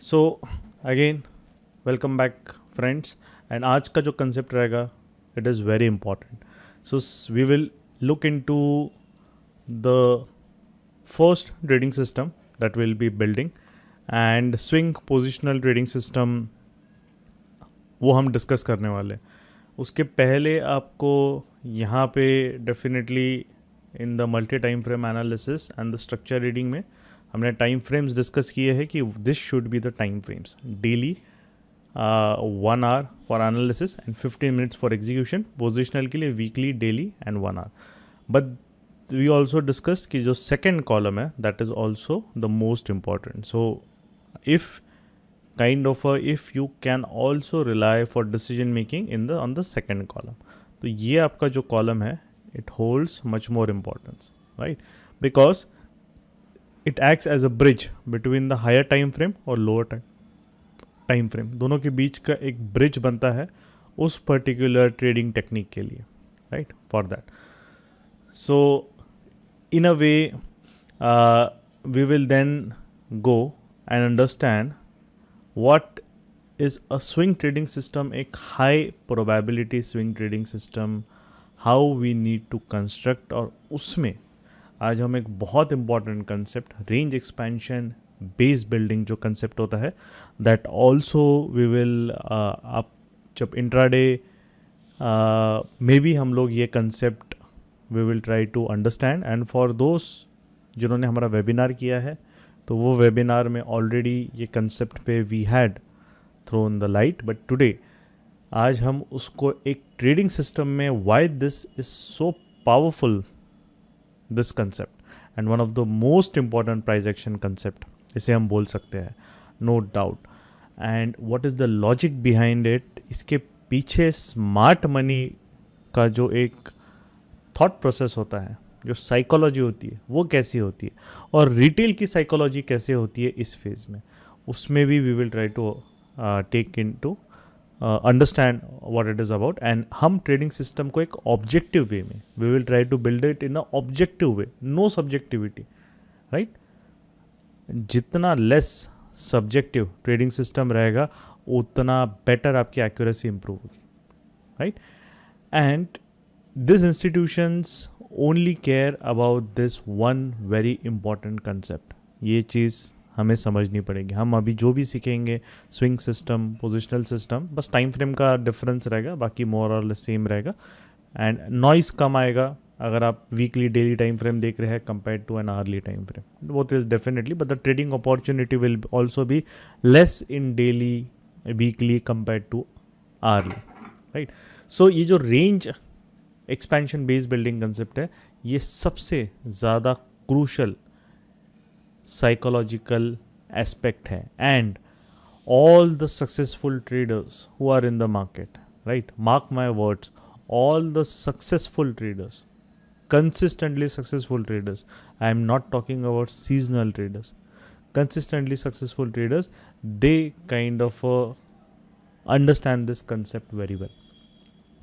So again welcome back friends and आज का जो कंसेप्ट रहेगा it is very important. So we will look into the first trading system that we'll be building and swing positional trading system वो हम discuss करने वाले. उसके पहले आपको यहाँ पे definitely in the multi time frame analysis and the structure reading में हमने टाइम फ्रेम्स डिस्कस किए हैं कि this should be the time frames daily 1 hour for analysis and 15 minutes for execution. Positional के लिए weekly, daily and 1 hour. But we also discuss कि जो second column है that is also the most important. So if kind of if you can also rely for decision making in the on the second column. तो ये आपका जो column है it holds much more importance, right? Because it acts as a bridge between the higher time frame और lower time frame. दोनों के बीच का एक bridge बनता है उस particular trading technique के लिए, right? For that. So in a way we will then go and understand what is a swing trading system, एक high probability swing trading system, how we need to construct. और उसमें आज हम एक बहुत important concept range expansion base building जो concept होता है that also we will आप जब intraday में भी हम लोग ये concept we will try to understand. and for those जिन्होंने हमारा webinar किया है तो वो वेबिनार में ऑलरेडी ये कंसेप्ट पे we had thrown the light. But today आज हम उसको एक ट्रेडिंग सिस्टम में why this is so powerful this concept and one of the most important price action concept इसे हम बोल सकते हैं, no doubt. And what is the logic behind it, इसके पीछे स्मार्ट मनी का जो एक थॉट प्रोसेस होता है, जो साइकोलॉजी होती है वो कैसी होती है, और रिटेल की साइकोलॉजी कैसे होती है इस फेज़ में, उसमें भी we will try to take in to understand what it is about. And हम ट्रेडिंग सिस्टम को एक ऑब्जेक्टिव वे में we will try to build it in a objective way, no subjectivity, right. जितना less subjective trading system रहेगा उतना better आपकी accuracy improve होगी, right. And this institutions only care about this one very important concept. ये चीज़ हमें समझनी पड़ेगी. हम अभी जो भी सीखेंगे स्विंग सिस्टम, पोजिशनल सिस्टम, बस टाइम फ्रेम का डिफरेंस रहेगा, बाकी मोर और लेस सेम रहेगा. एंड नॉइस कम आएगा अगर आप वीकली, डेली टाइम फ्रेम देख रहे हैं compare to an hourly time frame. वो is definitely, but the trading opportunity will also be less in daily, weekly compare to hourly, right. So ये जो range expansion based building concept है ये सबसे ज़्यादा क्रूशल साइकोलॉजिकल एस्पेक्ट है. And all the successful traders who are in the market, right, mark my words, all the successful traders, consistently successful traders, I am not talking about seasonal traders, consistently successful traders, they kind of understand this concept very well.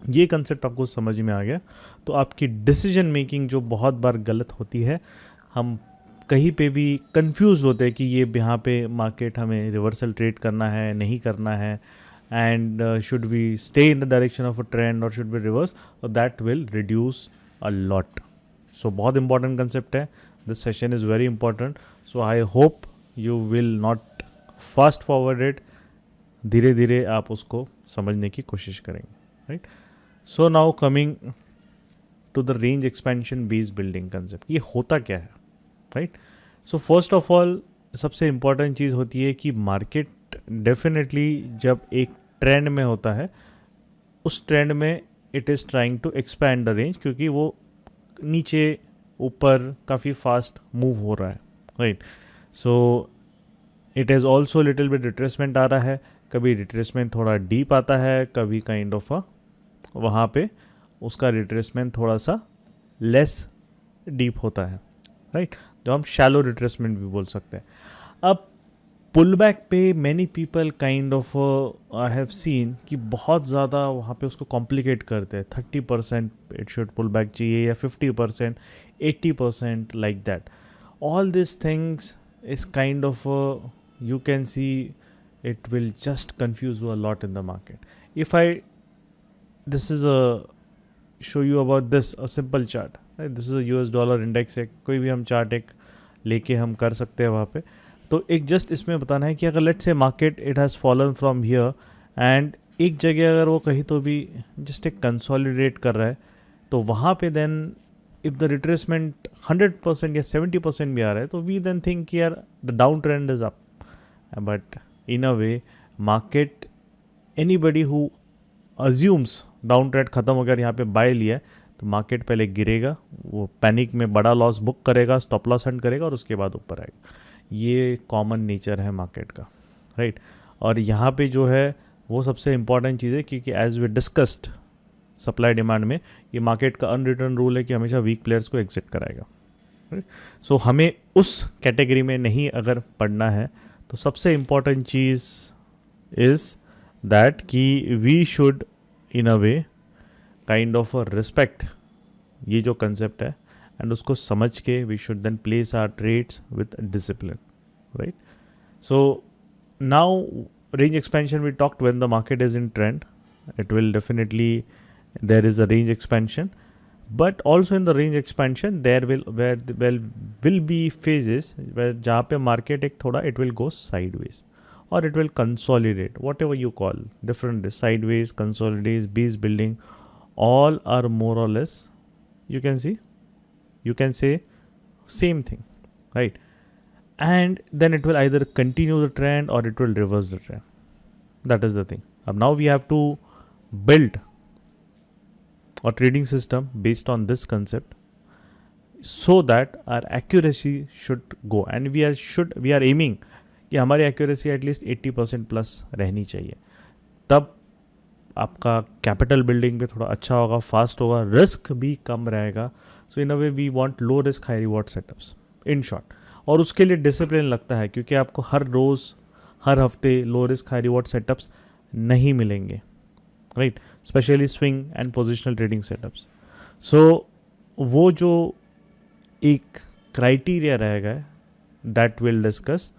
ये concept आपको समझ में आ गया तो आपकी decision making जो बहुत बार गलत होती है, हम कहीं पे भी कंफ्यूज होते हैं कि ये यहाँ पे मार्केट हमें रिवर्सल ट्रेड करना है, नहीं करना है, and should we stay in the direction of a trend और should we reverse, that will reduce a lot. So बहुत इंपॉर्टेंट कंसेप्ट है, this session is very important. So I hope you will not fast forward it, धीरे धीरे आप उसको समझने की कोशिश करेंगे, right. So now coming to the range expansion based building concept, ये होता क्या है, right. So first of all सबसे इम्पॉर्टेंट चीज़ होती है कि मार्केट डेफिनेटली जब एक ट्रेंड में होता है, उस ट्रेंड में it is trying to expand the range, क्योंकि वो नीचे ऊपर काफ़ी फास्ट मूव हो रहा है, right. So it is also little bit retracement आ रहा है, कभी रिट्रेसमेंट थोड़ा डीप आता है, कभी काइंड ऑफ वहाँ पे उसका रिट्रेसमेंट थोड़ा सा लेस डीप होता है, राइट, जो हम शैलो रिट्रेसमेंट भी बोल सकते हैं. अब पुल बैक पे many people kind of I have seen कि बहुत ज़्यादा वहाँ पे उसको कॉम्प्लिकेट करते हैं. 30% इट शुड पुल बैक चाहिए या 50%, 80%, like that. All this things is kind of you can C it will just confuse you a lot in the market. If I this is a show you about this a simple chart, right? This is a US dollar index है, कोई भी हम chart एक लेके हम कर सकते हैं वहाँ पे. तो एक जस्ट इसमें बताना है कि अगर let's say market it has fallen from here and एक जगह अगर वो कहीं तो भी जस्ट एक कंसोलिडेट कर रहा है, तो वहाँ पे देन इफ़ द रिट्रेसमेंट 100% या 70% भी आ रहा है, तो वी देन थिंक यार the down trend is up. But in a way market anybody who assumes down trend ख़त्म हो गया यहाँ पे बाय लिया है, तो मार्केट पहले गिरेगा, वो पैनिक में बड़ा लॉस बुक करेगा, स्टॉप लॉस हंट करेगा और उसके बाद ऊपर आएगा. ये कॉमन नेचर है मार्केट का, राइट. और यहाँ पे जो है वो सबसे इम्पॉर्टेंट चीज़ है, क्योंकि as we discussed supply demand में ये मार्केट का अनरिटर्न रूल है कि हमेशा वीक प्लेयर्स को एग्जिट कराएगा. सो हमें उस कैटेगरी में नहीं अगर पढ़ना है, तो सबसे इम्पॉर्टेंट चीज़ इज़ दैट कि we should in a way kind of respect ये जो कंसेप्ट है एंड उसको समझ के we should then place our trades with discipline, right. So now range expansion we talked, when the market is in trend it will definitely there is a range expansion, but also in the range expansion there will be phases where जहाँ पे market एक थोड़ा it will go sideways or it will consolidate, whatever you call different sideways, consolidates, base building, all are more or less you can say same thing, right. And then it will either continue the trend or it will reverse the trend. That is the thing. Now we have to build a trading system based on this concept so that our accuracy should go, and we are aiming कि हमारी accuracy at least 80% plus रहनी चाहिए. तब आपका capital building पे थोड़ा अच्छा होगा, फास्ट होगा, रिस्क भी कम रहेगा. So in a way we want low risk high reward setups in short. और उसके लिए डिसिप्लिन लगता है, क्योंकि आपको हर रोज़ हर हफ्ते low risk high reward setups नहीं मिलेंगे, right. Specially swing and positional trading setups. So वो जो एक क्राइटेरिया रहेगा that will discuss,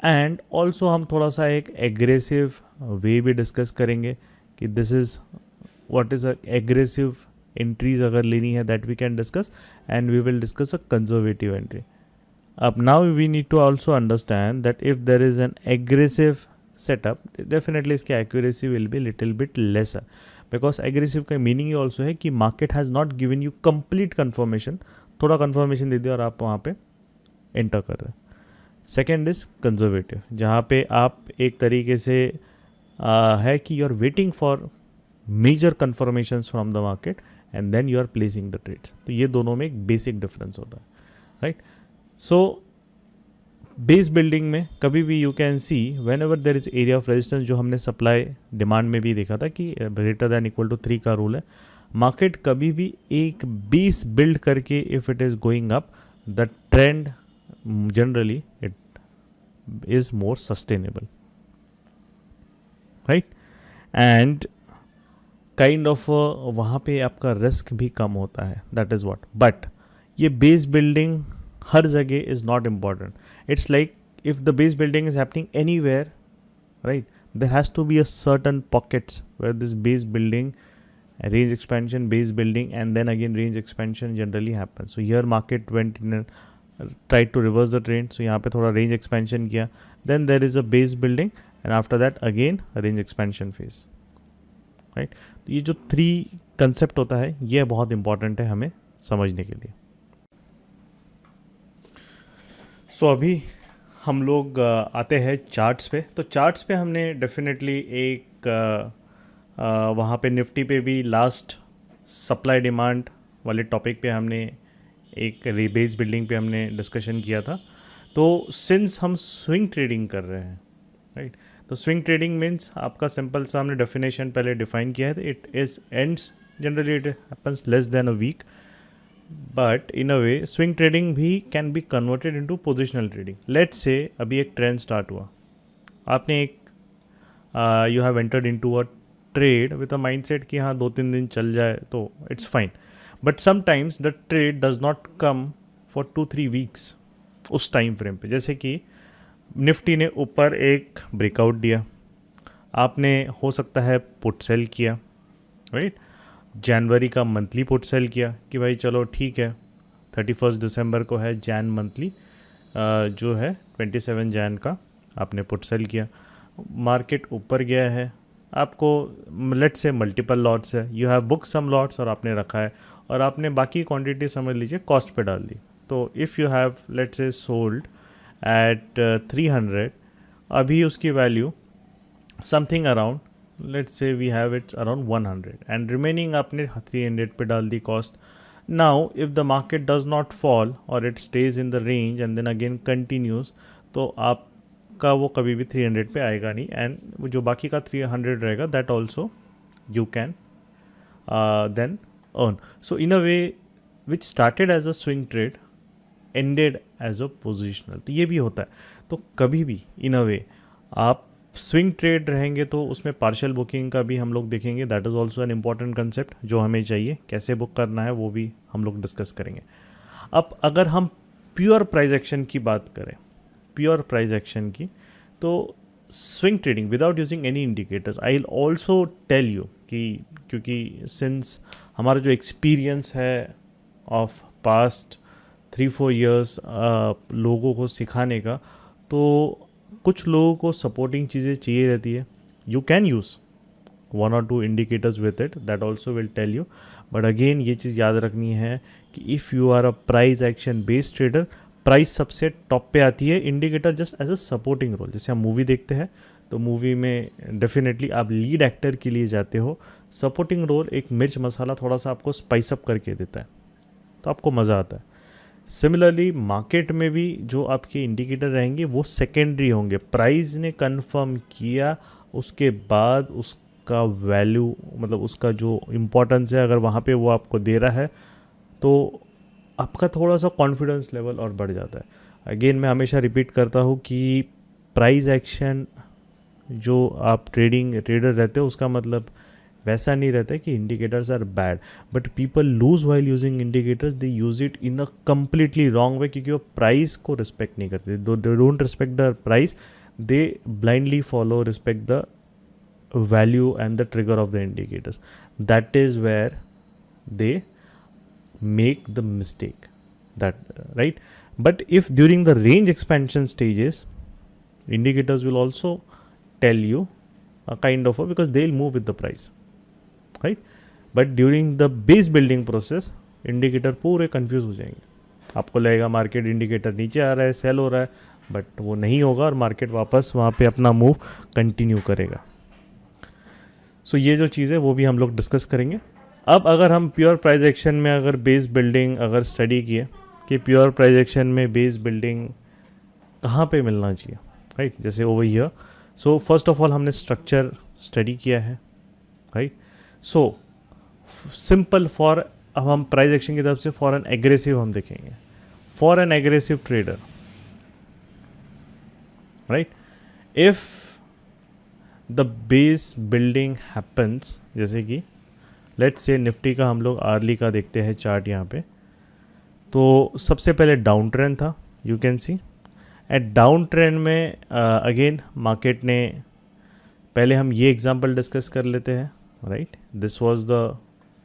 and also हम थोड़ा सा एक एग्रेसिव वे भी डिस्कस करेंगे कि this is what is a aggressive entries अगर लेनी है that we can discuss, and we will discuss a conservative entry. Up now we need to also understand that if there is an aggressive setup, definitely इसकी accuracy will be little bit lesser, because aggressive का meaning ये also है कि market has not given you complete confirmation, थोड़ा confirmation दे दिया और आप वहाँ पे enter कर रहे हैं. Second is conservative, जहाँ पे आप एक तरीके से है कि you are waiting for major confirmations from the market and then you are placing the trades. तो ये दोनों में एक basic difference होता है, right. सो बेस बिल्डिंग में कभी भी you can C when ever there is area of resistance, जो हमने सप्लाई डिमांड में भी देखा था कि ग्रेटर दैन इक्वल टू 3 का रूल है. मार्केट कभी भी एक बेस बिल्ड करके if it is going up, the trend generally it is more sustainable, right. And kind of वहाँ पे आपका रिस्क भी कम होता है, दैट इज़ व्हाट. बट ये बेस बिल्डिंग हर जगह is not important. It's like if the base building is happening anywhere, right, there has to be a certain pockets where this base building, range expansion, base building, and then again range expansion generally happens. So here market went in and tried to reverse the trend. So यहाँ पे थोड़ा range expansion किया, then there is a base building, and after that again a range expansion phase, right. तो ये जो 3 concept होता है ये बहुत important है हमें समझने के लिए. सो अभी हम लोग आते हैं चार्ट्स पे. तो चार्ट्स पे हमने डेफिनेटली एक वहाँ पे निफ्टी पे भी लास्ट सप्लाई डिमांड वाले टॉपिक पे हमने एक बेस बिल्डिंग पे हमने डिस्कशन किया था. तो सिंस हम स्विंग ट्रेडिंग कर रहे हैं, राइट, तो स्विंग ट्रेडिंग मीन्स आपका सिंपल सा हमने डेफिनेशन पहले डिफाइन किया है. It is ends generally it happens less than a week, but in a way swing trading भी can be converted into positional trading. Let's say अभी एक ट्रेंड स्टार्ट हुआ, आपने एक you have entered into a trade with a mindset कि हाँ 2-3 दिन चल जाए तो it's fine. But sometimes the trade does not come for 2-3 weeks उस टाइम फ्रेम पे. जैसे कि निफ्टी ने ऊपर एक ब्रेकआउट दिया, आपने हो सकता है पुट सेल किया, राइट। जनवरी का मंथली पुट सेल किया कि भाई चलो ठीक है, 31 दिसंबर को है जैन मंथली, जो है 27 जैन का आपने पुट सेल किया, मार्केट ऊपर गया है, आपको लेट्स से मल्टीपल लॉट्स है, you have book some lots और आपने रखा है, और आपने बाकी क्वांटिटी समझ लीजिए कॉस्ट पे डाल दी। तो if you have let's say sold at 300, अभी उसकी value something around let's say we have it's around 100 and remaining आपने 300 पे डाल दी cost. Now if the market does not fall और it stays in the range and then again continues, तो आपका वो कभी भी 300 पे आएगा नहीं, एंड जो बाकी का 300 रहेगा that also you can then earn. So in a way which started as a swing trade ended as a positional, तो ये भी होता है। तो कभी भी इन अ वे आप स्विंग ट्रेड रहेंगे तो उसमें पार्शियल बुकिंग का भी हम लोग देखेंगे, that is also an important concept जो हमें चाहिए, कैसे बुक करना है वो भी हम लोग डिस्कस करेंगे। अब अगर हम प्योर प्राइस एक्शन की बात करें, प्योर प्राइस एक्शन की, तो swing trading without using any indicators, I will also tell you कि क्योंकि सिंस हमारा जो एक्सपीरियंस है ऑफ पास्ट 3-4 ईयर्स लोगों को सिखाने का, तो कुछ लोगों को सपोर्टिंग चीज़ें चाहिए रहती है। You can use 1 or 2 indicators with it, that also will tell you, but again ये चीज़ याद रखनी है कि if you are a price action based trader, price सबसे टॉप पे आती है, indicator just as a supporting role. जैसे हम मूवी देखते हैं तो मूवी में डेफिनेटली आप लीड एक्टर के लिए जाते हो, सपोर्टिंग रोल एक मिर्च मसाला थोड़ा सा आपको स्पाइस अप करके देता है, तो आपको मज़ा आता है। सिमिलरली मार्केट में भी जो आपके इंडिकेटर रहेंगे वो सेकेंडरी होंगे, प्राइस ने कंफर्म किया उसके बाद उसका वैल्यू, मतलब उसका जो इम्पोर्टेंस है, अगर वहाँ पे वो आपको दे रहा है तो आपका थोड़ा सा कॉन्फिडेंस लेवल और बढ़ जाता है। अगेन मैं हमेशा रिपीट करता हूँ कि प्राइस एक्शन जो आप ट्रेडर रहते हो उसका मतलब वैसा नहीं रहता है कि indicators are bad, but people lose while using indicators, they use it in a completely wrong way, क्योंकि वो प्राइस को रिस्पेक्ट नहीं करते, they don't respect the price, they blindly follow respect the value and the trigger of the indicators, that is where they make the mistake, that right. But if during the range expansion stages, indicators will also tell you a kind of because they'll move with the price, right. But during the base building process, indicator पूरे confuse हो जाएंगे, आपको लगेगा market indicator नीचे आ रहा है, cell हो रहा है, बट वो नहीं होगा और मार्केट वापस वहाँ पे अपना मूव कंटिन्यू करेगा। सो ये जो चीज़ है वो भी हम लोग डिस्कस करेंगे। अब अगर हम प्योर प्राइस एक्शन में अगर बेस बिल्डिंग अगर स्टडी किए कि प्योर प्राइस एक्शन में बेस बिल्डिंग कहाँ पे मिलना चाहिए, राइट, जैसे over here. So first of all हमने स्ट्रक्चर स्टडी किया है, राइट। सो सिंपल फॉर, अब हम प्राइस एक्शन की तरफ से फॉर एन एग्रेसिव हम देखेंगे, for an aggressive trader, right, if the base building happens, जैसे कि लेट्स से निफ्टी का हम लोग आर्ली का देखते हैं चार्ट यहाँ पे, तो सबसे पहले डाउन ट्रेंड था, you can see at down trend में अगेन मार्केट ने, पहले हम ये एग्जांपल डिस्कस कर लेते हैं, right, this was the,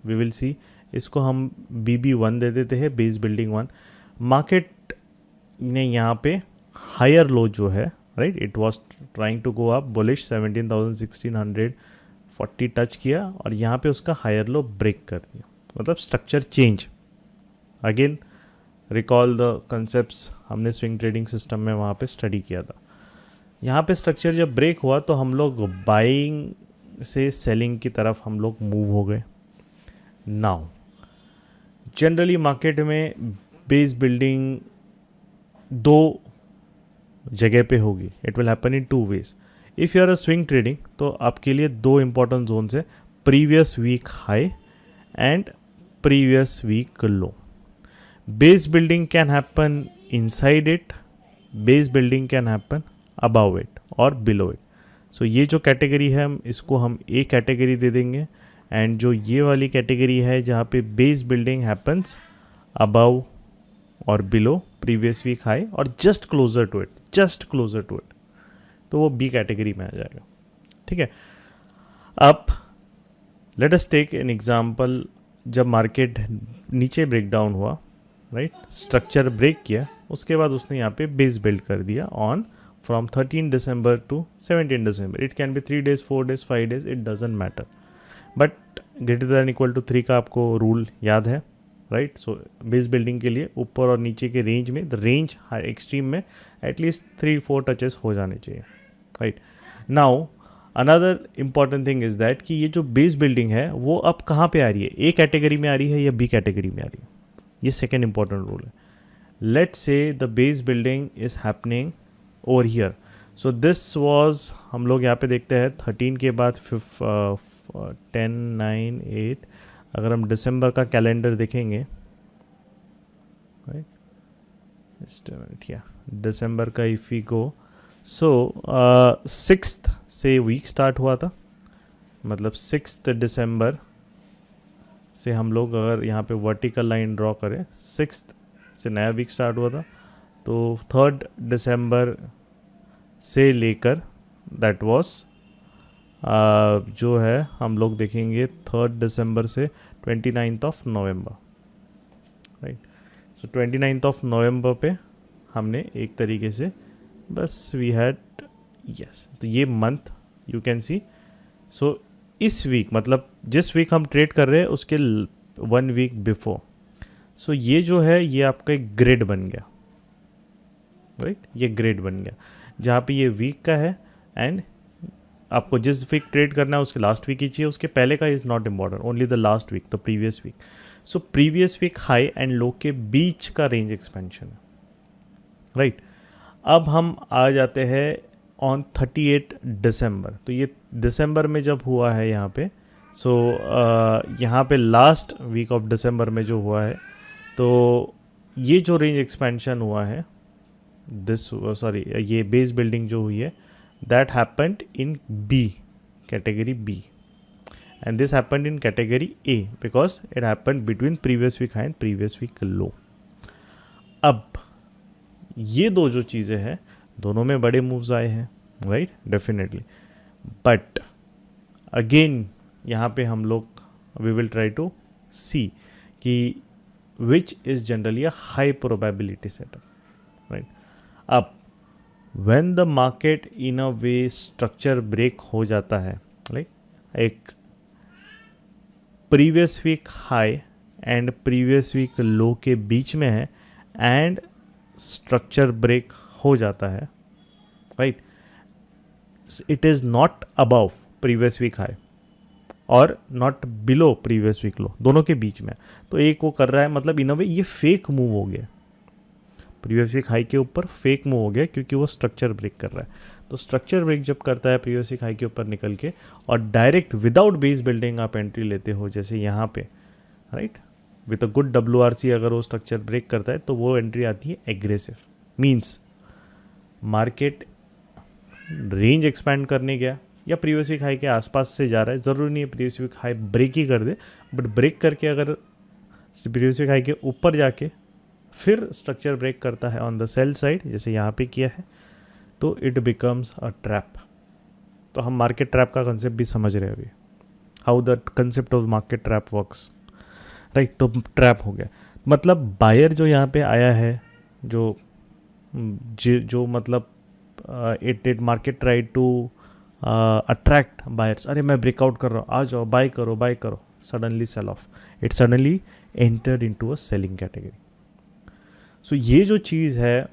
we will see, इसको हम BB1 दे देते हैं, बेस बिल्डिंग 1। मार्केट ने यहाँ पे हायर लो जो है, right, it was trying to go up bullish 17,1640 touch किया और यहाँ पे उसका हायर लो ब्रेक कर दिया, मतलब structure change. Again recall the concepts हमने स्विंग ट्रेडिंग सिस्टम में वहाँ पे स्टडी किया था। यहाँ पे स्ट्रक्चर जब ब्रेक हुआ तो हम लोग बाइंग से सेलिंग की तरफ हम लोग मूव हो गए। नाउ जनरली मार्केट में बेस बिल्डिंग दो जगह पे होगी, it will happen in 2 ways. If you are a swing trading तो आपके लिए 2 इंपॉर्टेंट जोन्स है, previous week high and previous week low. Base building can happen inside it, base building can happen above it और below it. So ये जो category है इसको हम ए कैटेगरी दे देंगे, एंड जो ये वाली कैटेगरी है जहाँ पे बेस बिल्डिंग हैपन्स अबव और बिलो प्रीवियस वीक हाई और just closer to it, just closer to it, तो वो बी कैटेगरी में आ जाएगा. ठीक है. अब let us take an example, जब मार्केट नीचे ब्रेक डाउन हुआ, राइट, स्ट्रक्चर ब्रेक किया, उसके बाद उसने यहाँ पे बेस बिल्ड कर दिया on from 13 December to 17 December. It can be 3 days, 4 days, 5 days, it doesn't matter. But greater than equal to 3 का आपको रूल याद है, राइट. सो बेस बिल्डिंग के लिए ऊपर और नीचे के रेंज में, द रेंज हाई एक्सट्रीम में एटलीस्ट 3-4 टचेस हो जाने चाहिए, right. Now another important thing is that कि ये जो बेस बिल्डिंग है वो अब कहाँ पे आ रही है, ए कैटेगरी में आ रही है या बी कैटेगरी में आ रही है. ये सेकेंड इंपॉर्टेंट रूल है. Let's say the base building is happening over here. So this was, हम लोग यहाँ पे देखते हैं 13 के बाद 10, 9, 8. अगर हम दिसंबर का कैलेंडर देखेंगे, राइट, दिसंबर का if we go, so 6th से वीक स्टार्ट हुआ था, मतलब 6th December से हम लोग अगर यहाँ पे वर्टिकल लाइन ड्रॉ करें, 6th से नया वीक स्टार्ट हुआ था, तो 3rd December से लेकर दैट वाज जो है हम लोग देखेंगे 3rd December से 29th November, राइट. सो 29th November पे हमने एक तरीके से बस वी हैड यस, तो ये मंथ यू कैन सी. सो इस वीक, मतलब जिस वीक हम ट्रेड कर रहे हैं उसके 1 week बिफोर, सो ये जो है ये आपका एक ग्रिड बन गया, राइट. ये ग्रिड बन गया जहाँ पे ये वीक का है, एंड आपको जिस वीक ट्रेड करना है उसके लास्ट वीक ही चाहिए, उसके पहले का is not important, only the last week, the previous week. So previous week high and low के बीच का रेंज एक्सपेंशन है, राइट. अब हम आ जाते हैं ऑन 38 December. तो ये दिसंबर में जब हुआ है यहाँ पे, सो यहाँ पे लास्ट वीक ऑफ दिसंबर में जो हुआ है, तो ये जो रेंज एक्सपेंशन हुआ है, ये बेस बिल्डिंग जो हुई है, that happened in B category B, and this happened in category A because it happened between previous week high and previous week low. अब ये दो जो चीज़ें हैं, दोनों में बड़े मूव्स आए हैं, राइट, डेफिनेटली. बट अगेन यहाँ पे हम लोग we will try to see कि which is generally a high probability setup, right. अब when the market in a way structure break हो जाता है, लाइक एक previous week high and previous week low के बीच में है, एंड स्ट्रक्चर ब्रेक हो जाता है, right. It is not above previous week high और not below previous week low, दोनों के बीच में. तो एक वो कर रहा है, मतलब इन अ वे ये फेक मूव हो गया, प्रीवियस वीक हाई के ऊपर फेक मूव हो गया क्योंकि वो स्ट्रक्चर ब्रेक कर रहा है. तो स्ट्रक्चर ब्रेक जब करता है प्रीवियस वीक हाई के ऊपर निकल के, और डायरेक्ट विदाउट बेस बिल्डिंग आप एंट्री लेते हो, जैसे यहाँ पे, right, with a good WRC अगर वो स्ट्रक्चर ब्रेक करता है तो वो एंट्री आती है aggressive. Means market range expand करने गया या प्रीवियस वीक हाई के आसपास से जा रहा है, ज़रूरी नहीं है प्रीवियस वीक हाई ब्रेक ही कर दे, बट ब्रेक करके अगर प्रीवियस वीक हाई के ऊपर जाके फिर स्ट्रक्चर ब्रेक करता है ऑन द सेल साइड, जैसे यहाँ पे किया है, तो इट बिकम्स अ ट्रैप. तो हम मार्केट ट्रैप का कंसेप्ट भी समझ रहे हैं अभी, how the concept of market trap works, right. तो ट्रैप हो गया, मतलब बायर जो यहाँ पे आया है, जो मतलब it market try to attract buyers, अरे मैं ब्रेकआउट कर रहा हूँ, आ जाओ, बाय करो, suddenly sell off, it suddenly entered into a selling category. So ये जो चीज़ है,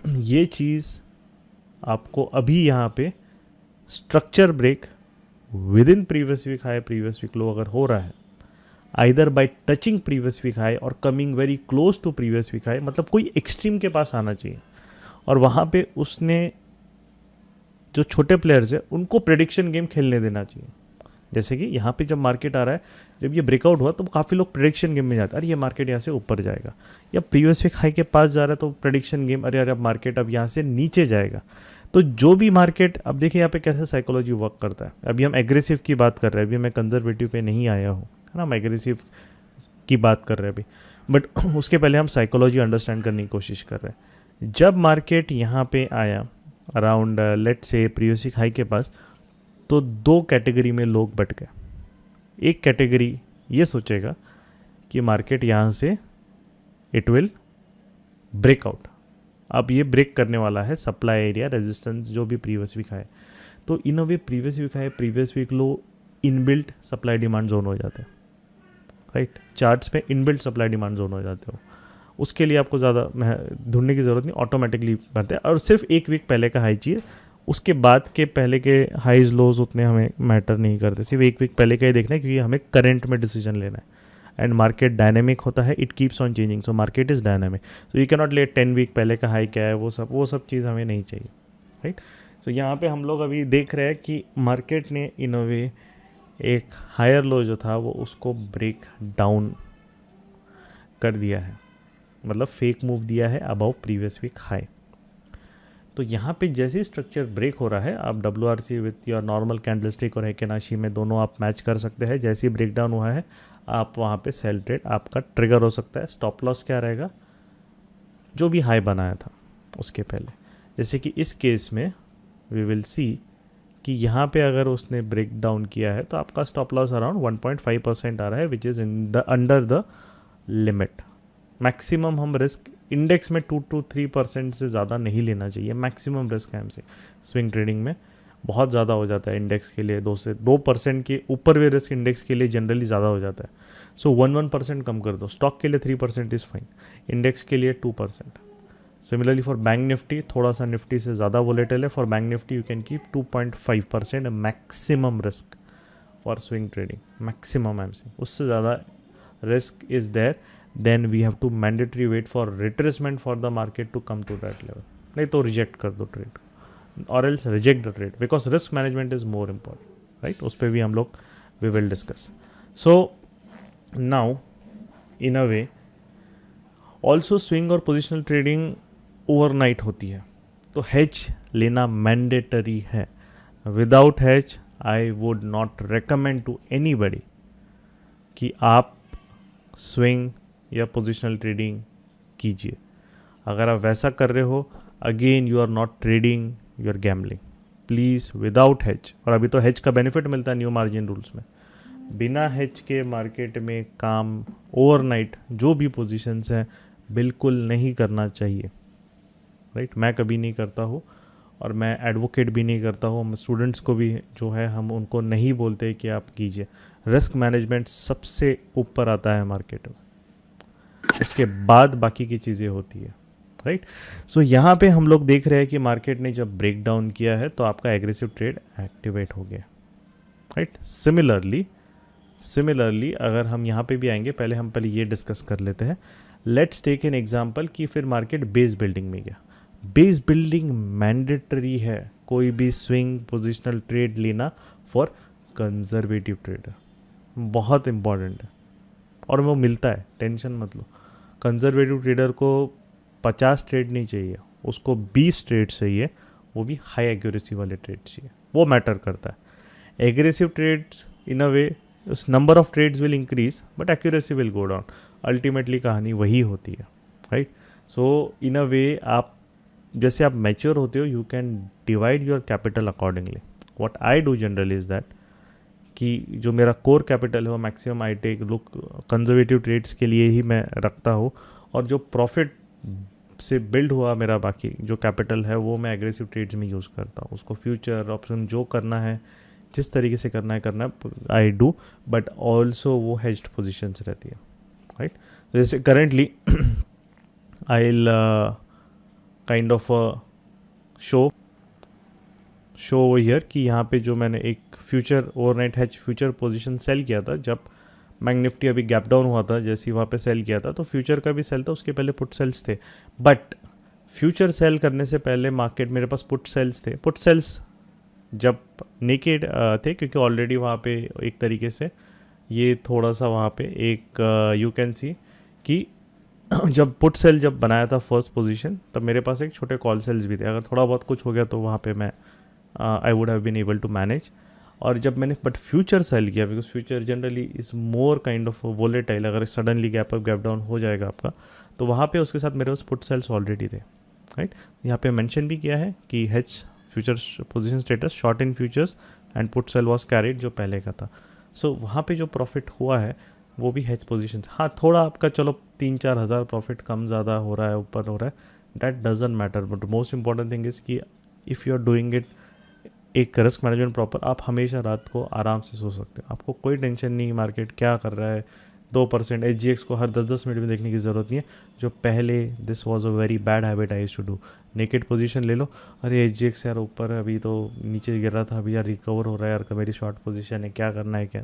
ये चीज़ आपको अभी यहाँ पे structure break within previous week high previous week low अगर हो रहा है, either by touching previous week high और coming very close to previous week high, मतलब कोई एक्सट्रीम के पास आना चाहिए, और वहाँ पे उसने जो छोटे प्लेयर्स हैं उनको प्रेडिक्शन गेम खेलने देना चाहिए. जैसे कि यहाँ पे जब मार्केट आ रहा है, जब ये ब्रेकआउट हुआ तो काफ़ी लोग प्रेडिक्शन गेम में जाते हैं, अरे ये मार्केट यहाँ से ऊपर जाएगा, या प्रीवियस वीक हाई के पास जा रहा है तो प्रेडिक्शन गेम, अरे अब मार्केट अब यहाँ से नीचे जाएगा. तो जो भी मार्केट, अब देखिए यहाँ पे कैसे साइकोलॉजी वर्क करता है. अभी हम एग्रेसिव की बात कर रहे हैं, अभी मैं कंजर्वेटिव पे नहीं आया हूँ, है ना, हम एग्रेसिव की बात कर रहे हैं अभी, बट उसके पहले हम साइकोलॉजी अंडरस्टैंड करने की कोशिश कर रहे हैं. जब मार्केट यहाँ पे आया अराउंड लेट से प्रीवियस वीक हाई के पास, तो दो कैटेगरी में लोग बट गए। एक कैटेगरी ये सोचेगा कि मार्केट यहाँ से इट विल ब्रेकआउट, अब ये ब्रेक करने वाला है सप्लाई एरिया रेजिस्टेंस जो भी प्रीवियस वीक है। तो in a way previous week है, previous week low inbuilt supply demand zone हो जाते हैं, राइट। चार्ट्स पे इनबिल्ट सप्लाई डिमांड जोन हो जाते हो, उसके लिए आपको ज़्यादा ढूंढने की ज़रूरत नहीं, ऑटोमेटिकली बनते हैं। और सिर्फ एक वीक पहले का हाई चाहिए, उसके बाद के पहले के हाइज लोज उतने हमें मैटर नहीं करते, सिर्फ एक वीक पहले का ही देखना है, क्योंकि हमें करंट में डिसीजन लेना है। एंड मार्केट डायनेमिक होता है, it keeps on changing, so market is dynamic, so you can not let 10 week पहले का हाई क्या है वो सब चीज़ हमें नहीं चाहिए, राइट। सो यहाँ पे हम लोग अभी देख रहे हैं कि मार्केट ने इन अ वे एक हायर लो जो था वो उसको ब्रेक डाउन कर दिया है, मतलब फेक मूव दिया है अबव प्रीवियस वीक हाई। तो यहाँ पे जैसे स्ट्रक्चर ब्रेक हो रहा है, आप WRC with your normal candlestick और हेकेनाशी में दोनों आप मैच कर सकते हैं। जैसे ही ब्रेक डाउन हुआ है आप वहाँ पे सेल ट्रेड आपका ट्रिगर हो सकता है। स्टॉप लॉस क्या रहेगा, जो भी हाई बनाया था उसके पहले। जैसे कि इस केस में वी विल सी कि यहाँ पे अगर उसने ब्रेक डाउन किया है तो आपका स्टॉप लॉस अराउंड 1.5% आ रहा है, which is in the under the limit. Maximum हम रिस्क इंडेक्स में 2 to 3% से ज़्यादा नहीं लेना चाहिए, मैक्सिमम रिस्क है हमसे। स्विंग ट्रेडिंग में बहुत ज़्यादा हो जाता है इंडेक्स के लिए, 2% के ऊपर भी रिस्क इंडेक्स के लिए जनरली ज़्यादा हो जाता है। सो 1% कम कर दो, स्टॉक के लिए 3% इज़ फाइन, इंडेक्स के लिए 2%। सिमिलरली फॉर बैंक निफ्टी, थोड़ा सा निफ्टी से ज़्यादा वोलेटिल है, for bank Nifty you can keep 2.5% maximum risk for swing trading, maximum MC. उससे ज़्यादा risk is there, then we have to mandatory wait for retracement for the market to come to that level. नहीं तो reject कर दो trade, or else reject the trade, because risk management is more important, right? उस पर भी हम लोग we will discuss. So now in a way also swing और positional trading overnight होती है, तो hedge लेना mandatory है। Without hedge I would not recommend to anybody कि आप स्विंग या पोजिशनल ट्रेडिंग कीजिए। अगर आप वैसा कर रहे हो, again you are not trading, you are gambling. Please without hedge, और अभी तो हेज का बेनिफिट मिलता है न्यू मार्जिन रूल्स में। बिना हेज के मार्केट में काम ओवरनाइट जो भी पोजीशंस हैं बिल्कुल नहीं करना चाहिए, राइट। मैं कभी नहीं करता हूँ और मैं एडवोकेट भी नहीं करता हूँ। स्टूडेंट्स को भी जो है हम उनको नहीं बोलते कि आप कीजिए। रिस्क मैनेजमेंट सबसे ऊपर आता है मार्केट में, उसके बाद बाकी की चीज़ें होती है, राइट। सो यहाँ पे हम लोग देख रहे हैं कि मार्केट ने जब ब्रेक डाउन किया है तो आपका एग्रेसिव ट्रेड एक्टिवेट हो गया, राइट। सिमिलरली अगर हम यहाँ पे भी आएंगे, पहले ये डिस्कस कर लेते हैं। लेट्स टेक एन एग्जांपल कि फिर मार्केट बेस बिल्डिंग में गया। बेस बिल्डिंग मैंडेटरी है कोई भी स्विंग पोजिशनल ट्रेड लेना फॉर कंजर्वेटिव ट्रेडर, बहुत इंपॉर्टेंट है और वो मिलता है, टेंशन मत लो। कंजर्वेटिव ट्रेडर को 50 ट्रेड नहीं चाहिए, उसको 20 ट्रेड चाहिए, वो भी हाई एक्यूरेसी वाले ट्रेड चाहिए, वो मैटर करता है। Aggressive trades in a way उस number of trades will increase but accuracy will go down, ultimately कहानी वही होती है, राइट। सो इन अ वे आप जैसे आप मैच्योर होते हो you can divide your capital accordingly. What I do generally is that कि जो मेरा कोर कैपिटल है वो maximum I take look conservative trades के लिए ही मैं रखता हूँ, और जो प्रॉफिट से बिल्ड हुआ मेरा बाकी जो कैपिटल है वो मैं एग्रेसिव ट्रेड्स में यूज़ करता हूँ। उसको फ्यूचर ऑप्शन जो करना है जिस तरीके से करना है आई डू, बट ऑल्सो वो हेज्ड पोजिशंस रहती है, राइट। जैसे currently I will kind of show over here कि यहाँ पे जो मैंने एक future overnight hatch future position cell किया था जब बैंक निफ्टी अभी गैप डाउन हुआ था, जैसे ही वहाँ पे सेल किया था तो फ्यूचर का भी सेल था, उसके पहले पुट सेल्स थे। बट फ्यूचर सेल करने से पहले मार्केट मेरे पास पुट सेल्स थे। पुट सेल्स जब नेकेड थे क्योंकि ऑलरेडी वहाँ पे एक तरीके से ये थोड़ा सा वहाँ पे एक यू कैन सी कि जब पुट सेल जब बनाया था फर्स्ट पोजीशन तब मेरे पास एक छोटे कॉल सेल्स भी थे। अगर थोड़ा बहुत कुछ हो गया तो वहाँ पे मैं I would have been able to manage. और जब मैंने बट फ्यूचर सेल किया because future generally is more kind of volatile, अगर suddenly gap up gap down हो जाएगा आपका तो वहाँ पे उसके साथ मेरे पास पुट सेल्स ऑलरेडी थे, राइट। यहाँ पे मेंशन भी किया है कि hedge futures position status short in futures and put sell was carried जो पहले का था। सो वहाँ पे जो प्रॉफिट हुआ है वो भी हेज पोजीशन। हाँ, थोड़ा आपका चलो 3-4 हज़ार प्रॉफिट कम ज़्यादा हो रहा है, ऊपर हो रहा है, that doesn't matter, but most important thing is कि if you are doing it एक रिस्क मैनेजमेंट प्रॉपर, आप हमेशा रात को आराम से सो सकते हो। आपको कोई टेंशन नहीं मार्केट क्या कर रहा है। 2% SGX को हर 10-10 मिनट में देखने की ज़रूरत नहीं है, जो पहले this was a very bad habit I used to do. Naked position ले लो, अरे SGX यार ऊपर है, अभी तो नीचे गिर रहा था, अभी यार रिकवर हो रहा है यार, मेरी शॉर्ट पोजीशन है, क्या करना है क्या।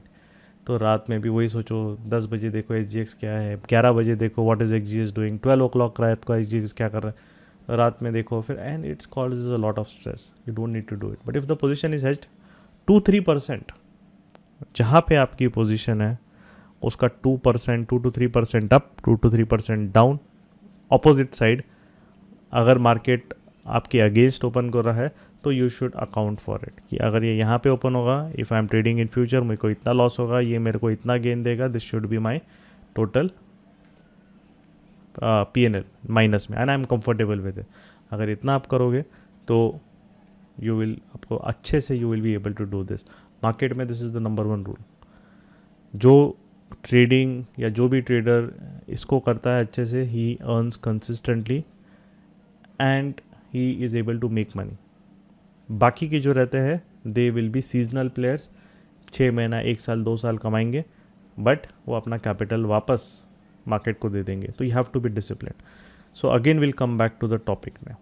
तो रात में भी वही सोचो, 10 बजे देखो SGX क्या है, 11 बजे देखो what is SGX doing, 12 o'clock रात को SGX क्या कर रहा है, रात में देखो फिर, and it's calls a lot of stress. You don't need to do it. But if the position is hedged 2-3%, जहाँ पे आपकी पोजीशन है उसका 2%, 2-3% अप, 2-3% डाउन, ऑपोजिट साइड अगर मार्केट आपके अगेंस्ट ओपन कर रहा है तो you should account for it कि अगर ये यहाँ पे ओपन होगा, if I am trading in future, मेरे को इतना लॉस होगा, ये मेरे को इतना गेन देगा, this should be my total P&L minus में, and I am comfortable with it. अगर इतना आप करोगे तो यू विल, आपको अच्छे से you will be able to do this market में। This is the number 1 rule. जो ट्रेडिंग या जो भी ट्रेडर इसको करता है अच्छे से, he earns consistently and he is able to make money. बाकी के जो रहते हैं they will be seasonal players, 6 महीना 1 साल 2 साल कमाएंगे, बट वो अपना कैपिटल वापस मार्केट को दे देंगे। तो you have to be discipline. So again will come back to the topic में,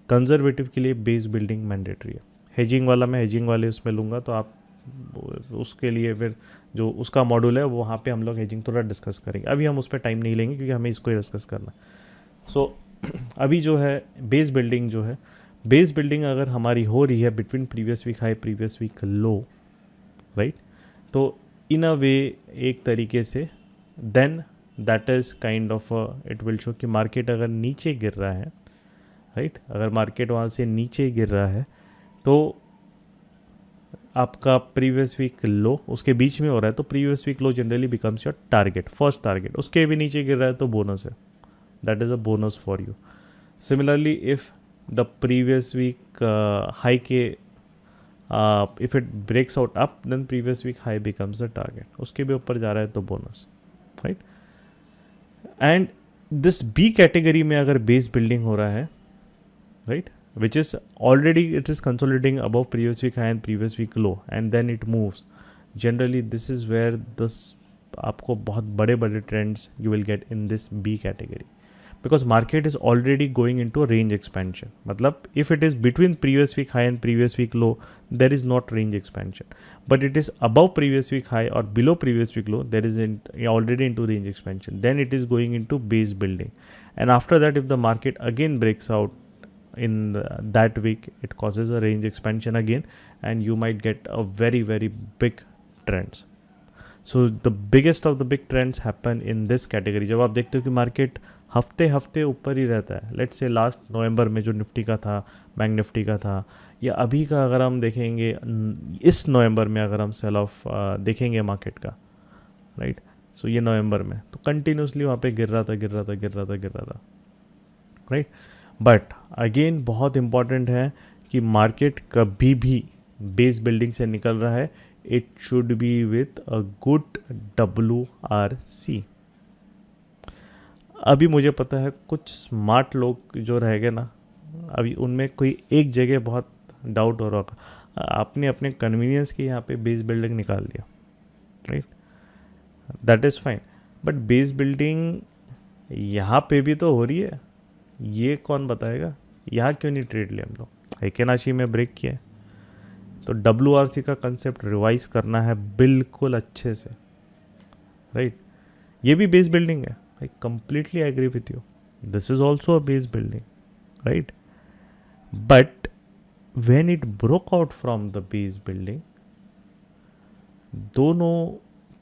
कंजर्वेटिव के लिए बेस बिल्डिंग मैंडेटरी है। हेजिंग वाला मैं हेजिंग वाले उसमें लूँगा, तो आप उसके लिए फिर जो उसका मॉड्यूल है वो वहाँ पे हम लोग हेजिंग थोड़ा डिस्कस करेंगे। अभी हम उस पर टाइम नहीं लेंगे क्योंकि हमें इसको ही डिस्कस करना है। सो अभी जो है बेस बिल्डिंग जो है, बेस बिल्डिंग अगर हमारी हो रही है between previous week high previous week low, right, तो इन अ वे एक तरीके से then that is kind of it will show कि मार्केट अगर नीचे गिर रहा है, राइट, अगर मार्केट वहाँ से नीचे गिर रहा है तो आपका प्रीवियस वीक लो उसके बीच में हो रहा है, तो previous week low generally becomes your target, first target. उसके भी नीचे गिर रहा है तो बोनस है, that is a bonus for you. Similarly if the previous week high के if it breaks out up, then previous week high becomes the target, उसके भी ऊपर जा रहा है तो bonus, right. And this B category में अगर बेस बिल्डिंग हो रहा है, right, which is already it is consolidating above previous week high and previous week low and then it moves, generally this is where this आपको बहुत बड़े बड़े trends you will get in this B category because market is already going into a range expansion. मतलब if it is between previous week high and previous week low, there is not range expansion, but it is above previous week high or below previous week low, there is already into range expansion, then it is going into base building. And after that, if the market again breaks out in that week, it causes a range expansion again and you might get a very very big trends. So the biggest of the big trends happen in this category. जब आप देखते हो कि market हफ्ते हफ्ते ऊपर ही रहता है, लेट्स से लास्ट नवंबर में जो निफ्टी का था, बैंक निफ्टी का था, या अभी का अगर हम देखेंगे इस नवंबर में अगर हम सेल ऑफ देखेंगे मार्केट का, राइट, सो ये नवंबर में तो कंटिन्यूसली वहाँ पे गिर रहा था, राइट। बट अगेन बहुत इम्पॉर्टेंट है कि मार्केट कभी भी बेस बिल्डिंग से निकल रहा है, it should be with a good WRC। अभी मुझे पता है कुछ स्मार्ट लोग जो रह गए ना, अभी उनमें कोई एक जगह बहुत डाउट हो रहा होगा, आपने अपने कन्वीनियंस के यहाँ पे बेस बिल्डिंग निकाल दिया, right, that is fine, but base building यहाँ पे भी तो हो रही है, ये कौन बताएगा? यहाँ क्यों नहीं ट्रेड लिया हम लोग? हेकेनाशी में ब्रेक किया है, तो WRC का कंसेप्ट रिवाइज करना है बिल्कुल अच्छे से, राइट। ये भी बेस बिल्डिंग है, I completely agree with you, this is also a base building, right, but when it broke out from the base building, दोनों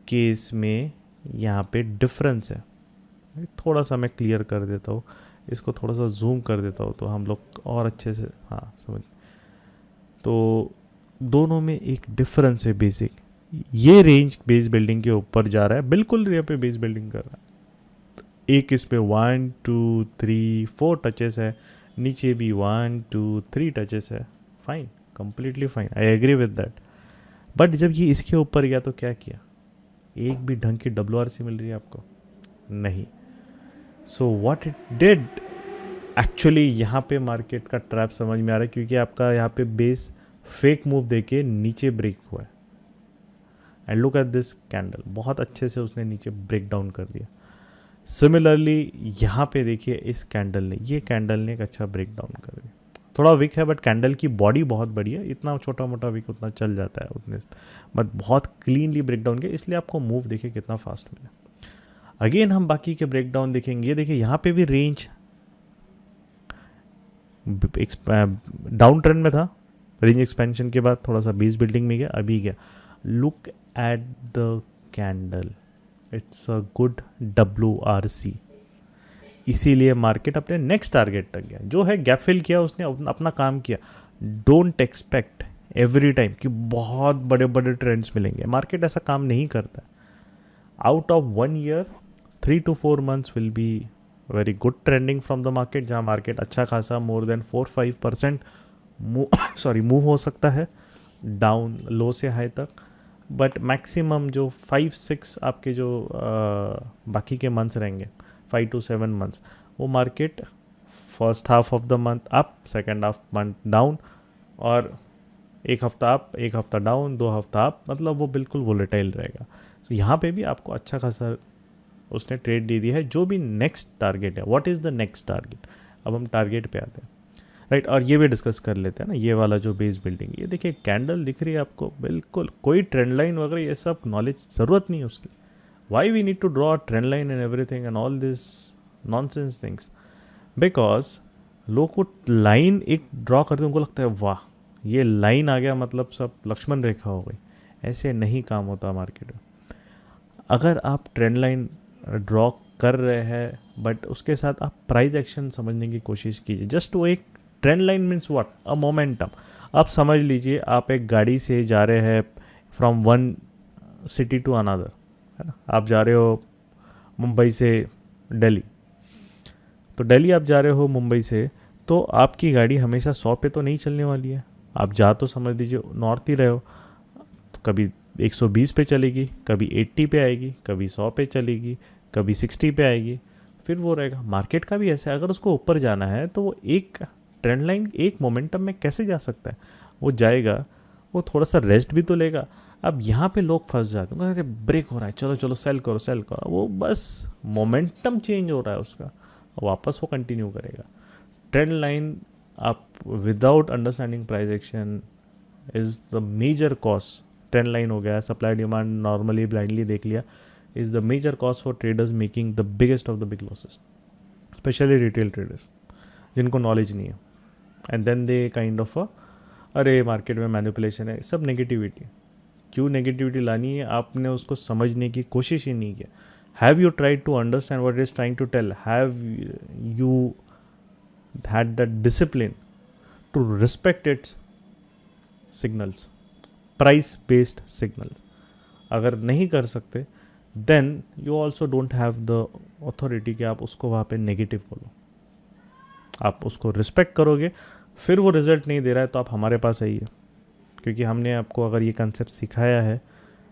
केस में यहाँ पे डिफरेंस है। थोड़ा सा मैं क्लियर कर देता हूँ, इसको थोड़ा सा जूम कर देता हूँ तो हम लोग और अच्छे से हाँ समझ। तो दोनों में एक डिफरेंस है बेसिक, ये रेंज बेस बिल्डिंग के ऊपर जा रहा है, बिल्कुल यहाँ पे बेस बिल्डिंग कर रहा है, एक इस पे 1 2 3 4 टचेस है, नीचे भी 1 2 3 टचेस है, fine, completely fine, I agree with that. But जब ये इसके ऊपर गया तो क्या किया? एक भी ढंग की WRC मिल रही है आपको? नहीं। So what it did actually, यहाँ पे मार्केट का ट्रैप समझ में आ रहा है, क्योंकि आपका यहाँ पे बेस फेक मूव देके नीचे ब्रेक हुआ है। And look at this candle, बहुत अच्छे से उसने नीचे ब्रेक डाउन कर दिया। सिमिलरली यहाँ पे देखिए इस कैंडल ने, ये कैंडल ने एक अच्छा ब्रेक डाउन कर दिया। थोड़ा वीक है बट कैंडल की बॉडी बहुत बड़ी है, इतना छोटा मोटा वीक उतना चल जाता है उतने, बट बहुत क्लीनली ब्रेक डाउन किया, इसलिए आपको मूव देखिए कितना फास्ट मिला। अगेन हम बाकी के ब्रेक डाउन देखेंगे, ये देखिए यहाँ पे भी रेंज डाउन ट्रेंड में था, रेंज एक्सपेंशन के बाद थोड़ा सा बेस बिल्डिंग में गया, अभी गया। Look at the candle, it's a good WRC, इसीलिए मार्केट अपने नेक्स्ट टारगेट तक गया। जो है गैप फिल किया उसने, अपना काम किया। डोंट एक्सपेक्ट एवरी टाइम कि बहुत बड़े बड़े ट्रेंड्स मिलेंगे, मार्केट ऐसा काम नहीं करता। Out of 1 year 3 to 4 months will be very good trending from the market, जहाँ मार्केट अच्छा खासा मोर देन 4-5% मूव हो सकता है डाउन, लो से हाई तक। बट मैक्सिमम जो 5-6 आपके जो बाकी के मंथ्स रहेंगे, 5 to 7 months, वो market first half of the month up, second half month down, और एक हफ्ता अप, एक हफ्ता डाउन, 2 हफ्ता अप, मतलब वो बिल्कुल वोलेटाइल रहेगा। तो यहाँ पे भी आपको अच्छा खासा उसने ट्रेड दे दिया है। जो भी नेक्स्ट टारगेट है, what is the next target, अब हम टारगेट पे आते हैं, राइट। और ये भी डिस्कस कर लेते हैं ना, ये वाला जो बेस बिल्डिंग, ये देखिए कैंडल दिख रही है आपको, बिल्कुल कोई ट्रेंड लाइन वगैरह ये सब नॉलेज ज़रूरत नहीं है उसकी। Why we need to draw trend line and everything and all this nonsense things, because लोग को लाइन एक ड्रॉ करते हैं, उनको लगता है वाह ये लाइन आ गया मतलब सब लक्ष्मण रेखा हो गई। ऐसे नहीं काम होता मार्केट में। अगर आप ट्रेंड लाइन ड्रॉ कर रहे हैं बट उसके साथ आप प्राइस एक्शन समझने की कोशिश कीजिए। जस्ट वो एक trend line means what, a momentum. आप समझ लीजिए आप एक गाड़ी से जा रहे हैं from one city to another, है ना। आप जा रहे हो मुंबई से दिल्ली, तो दिल्ली आप जा रहे हो मुंबई से, तो आपकी गाड़ी हमेशा 100 पे तो नहीं चलने वाली है। आप जा तो समझ लीजिए नॉर्थ ही रहे हो, तो कभी 120 पे चलेगी, कभी 80 पे आएगी, कभी 100 पे चलेगी, कभी 60 पे आएगी, फिर वो रहेगा। मार्केट का भी ऐसा है, अगर उसको ऊपर जाना है तो वो एक ट्रेंड लाइन एक मोमेंटम में कैसे जा सकता है? वो जाएगा, वो थोड़ा सा रेस्ट भी तो लेगा। अब यहाँ पे लोग फंस जाते हैं, अरे ब्रेक हो रहा है, चलो चलो सेल करो सेल करो, वो बस मोमेंटम चेंज हो रहा है उसका, वापस वो कंटिन्यू करेगा। ट्रेंड लाइन आप without understanding price action is the major cause. Trend line हो गया, सप्लाई डिमांड नॉर्मली ब्लाइंडली देख लिया, is the major cause for traders making the biggest of the big losses, specially retail traders जिनको knowledge नहीं है। And then they kind of अरे market में manipulation है, सब नेगेटिविटी। क्यों नेगेटिविटी लानी है? आपने उसको समझने की कोशिश ही नहीं किया। Have you tried to understand what is trying to tell? Have you had that discipline to respect its signals, price based signals? अगर नहीं कर सकते then you also don't have the authority कि आप उसको वहाँ पे नेगेटिव बोलो। आप उसको रिस्पेक्ट करोगे, फिर वो रिजल्ट नहीं दे रहा है तो आप हमारे पास आइए, क्योंकि हमने आपको अगर ये कंसेप्ट सिखाया है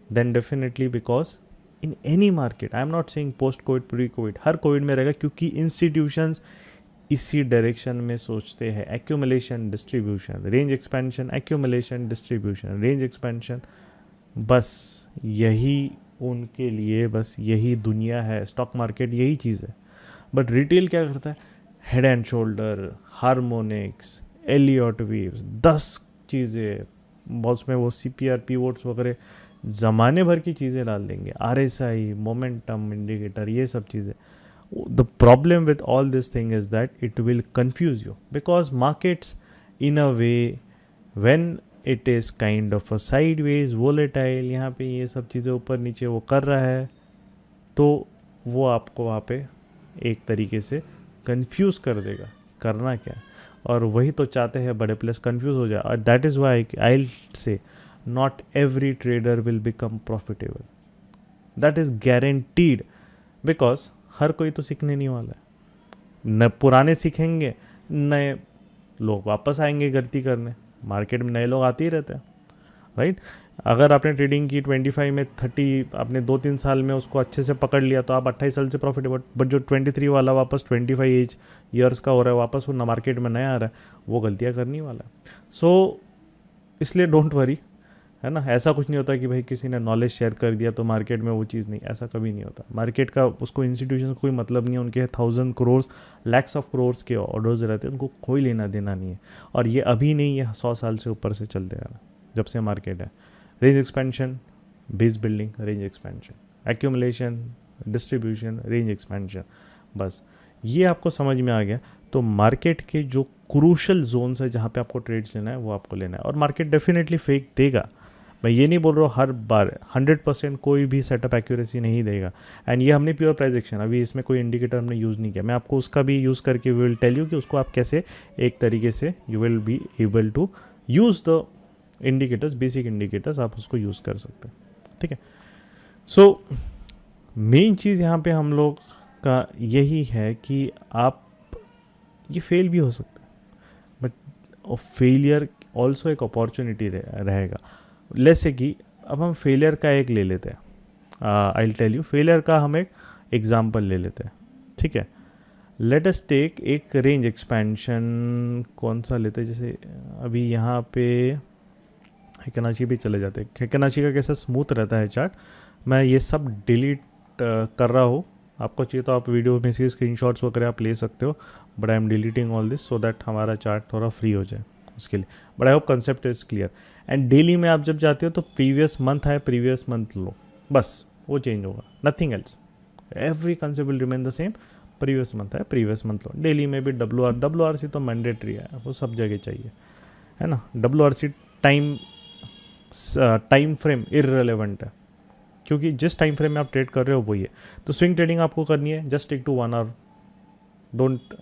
then definitely, because in any market, I am not saying post Covid pre Covid, her Covid में रहेगा, क्योंकि इंस्टीट्यूशंस इसी डायरेक्शन में सोचते हैं। Accumulation distribution, range expansion, accumulation distribution, range expansion, बस यही उनके लिए, बस यही दुनिया है। स्टॉक मार्केट यही चीज़ है। बट रिटेल क्या करता है? Head and shoulder, harmonics, Elliott waves, 10 चीज़ें, बहुत में वो CPR पीवोट्स वगैरह ज़माने भर की चीज़ें डाल देंगे, RSI, मोमेंटम इंडिकेटर, ये सब चीज़ें। The problem with all this thing is that it will confuse you, because markets in a way, when it is kind of a sideways volatile, यहाँ पे ये सब चीज़ें ऊपर नीचे वो कर रहा है, तो वो आपको वहाँ पे एक तरीके से confuse कर देगा करना क्या है। और वही तो चाहते हैं बड़े प्लेस confuse हो जाए। और that is why I'll say not every trader will become profitable, that is guaranteed, because हर कोई तो सीखने नहीं वाला है। न पुराने सीखेंगे नए लोग वापस आएंगे गलती करने, मार्केट में नए लोग आते ही रहते हैं, राइट। अगर आपने ट्रेडिंग की 25 में 30, आपने 2-3 साल में उसको अच्छे से पकड़ लिया तो आप 28 साल से प्रॉफिट, बट जो 23 वाला वापस 25 ईयर्स का हो रहा है, वापस वो मार्केट में नया आ रहा है, वो गलतियाँ करने वाला है। सो इसलिए डोंट वरी, है ना। ऐसा कुछ नहीं होता कि भाई किसी ने नॉलेज शेयर कर दिया तो मार्केट में वो चीज़ नहीं, ऐसा कभी नहीं होता। मार्केट का उसको इंस्टीट्यूशन कोई मतलब नहीं है, उनके 1000 करोड़ लैक्स ऑफ करोड़ के ऑर्डर्स रहते हैं, उनको कोई लेना देना नहीं है। और ये अभी नहीं, ये 100 साल से ऊपर से चलते आ रहा जब से मार्केट है। Range expansion, base building, range expansion, accumulation, distribution, range expansion, बस ये आपको समझ में आ गया तो मार्केट के जो क्रूशल जोन्स है जहाँ पे आपको ट्रेड्स लेना है वो आपको लेना है। और मार्केट डेफिनेटली फेक देगा, मैं ये नहीं बोल रहा हूँ हर बार 100% कोई भी सेटअप एक्यूरेसी नहीं देगा। एंड ये हमने प्योर प्राइजेक्शन, अभी इसमें कोई इंडिकेटर हमने यूज़ नहीं किया, मैं आपको उसका भी यूज़ करके वी विल टेल यू कि उसको आप कैसे एक तरीके से you will be able to use the indicators, basic indicators आप उसको यूज़ कर सकते हैं, ठीक है। सो मेन चीज़ यहाँ पे हम लोग का यही है कि आप, ये फेल भी हो सकता है बट फेलियर ऑल्सो एक अपॉर्चुनिटी रहेगा। जैसे कि अब हम फेलियर का एक ले लेते हैं, I will tell you failure का हम एक एग्जांपल ले लेते हैं, ठीक है। लेट अस टेक एक रेंज एक्सपेंशन, कौन सा लेते हैं, जैसे अभी यहाँ पे हिकनाशी भी चले जाते हैं। हिकनाशी का कैसा स्मूथ रहता है चार्ट, मैं ये सब डिलीट कर रहा हूँ, आपको चाहिए तो आप वीडियो में से स्क्रीनशॉट्स वगैरह आप ले सकते हो, but I am deleting all this so that हमारा चार्ट थोड़ा फ्री हो जाए उसके लिए। But I hope concept is clear. And daily में आप जब जाते हो तो प्रीवियस मंथ है, प्रीवियस मंथ लो, बस वो चेंज होगा, nothing else, every concept will remain the same. Previous month है, प्रीवियस मंथ लो। डेली में भी WRC तो मैंडेटरी है, वो सब जगह चाहिए, है ना। WRC टाइम फ्रेम इररिलेवेंट है, क्योंकि जिस टाइम फ्रेम में आप ट्रेड कर रहे हो वही है। तो स्विंग ट्रेडिंग आपको करनी है, just tick to 1 hour, don't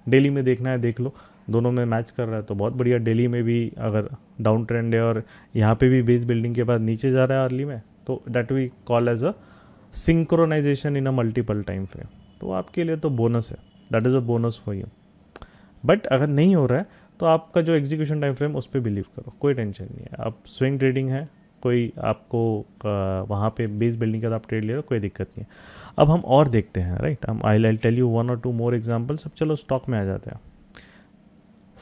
daily में देखना है देख लो, दोनों में मैच कर रहा है तो बहुत बढ़िया। डेली में भी अगर डाउन ट्रेंड है और यहाँ पे भी बेस बिल्डिंग के बाद नीचे जा रहा है अर्ली में, तो that we call as a synchronisation in a multiple time frame, तो आपके लिए तो बोनस है, that is a bonus for you. But अगर नहीं हो रहा है तो आपका जो एग्जीक्यूशन टाइम फ्रेम उस पर बिलीव करो, कोई टेंशन नहीं है। आप स्विंग ट्रेडिंग है, कोई आपको वहाँ पे बेस बिल्डिंग के साथ आप ट्रेड ले रहे हो, कोई दिक्कत नहीं है। अब हम और देखते हैं, राइट, हम आई टेल यू 1 और 2 मोर एग्जाम्पल्स। अब चलो स्टॉक में आ जाते हैं।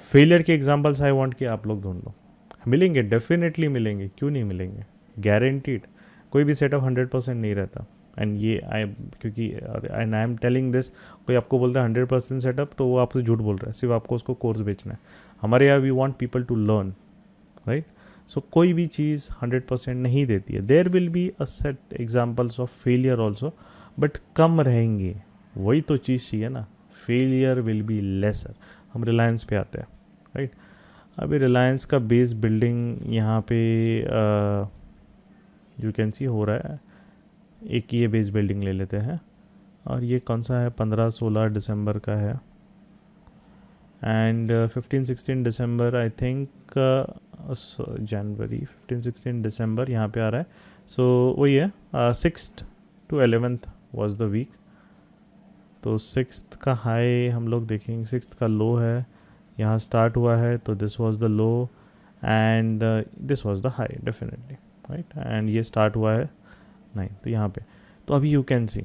फेलियर के एग्जाम्पल्स आई वांट कि आप लोग ढूंढ लो, मिलेंगे, डेफिनेटली मिलेंगे, क्यों नहीं मिलेंगे, गारंटीड। कोई भी सेटअप 100% नहीं रहता, एंड ये क्योंकि and I am telling this, कोई आपको बोलता है 100% सेटअप तो वो आपसे झूठ बोल रहा है, सिर्फ आपको उसको कोर्स बेचना है। हमारे यहाँ we want people to learn, right. So कोई भी चीज़ 100% नहीं देती है, there will be a set examples of failure also, but कम रहेंगे, वही तो चीज़ चाहिए ना, फेलियर विल बी लेसर। हम रिलायंस पे आते हैं, राइट। अभी रिलायंस का बेस बिल्डिंग यहाँ पे यू कैन सी हो रहा है, एक ये बेस बिल्डिंग ले लेते हैं, और ये कौन सा है, 15-16 दिसंबर का है, एंड 15-16 दिसंबर आई थिंक, जनवरी 15-16 दिसंबर यहाँ पे आ रहा है। सो वही है, 6th to 11th was the week. तो 6th का हाई हम लोग देखेंगे, 6th का लो है, यहाँ स्टार्ट हुआ है, तो this was the low and this was the high definitely, right. And ये स्टार्ट हुआ है 9, तो यहाँ पे, तो अभी यू कैन सी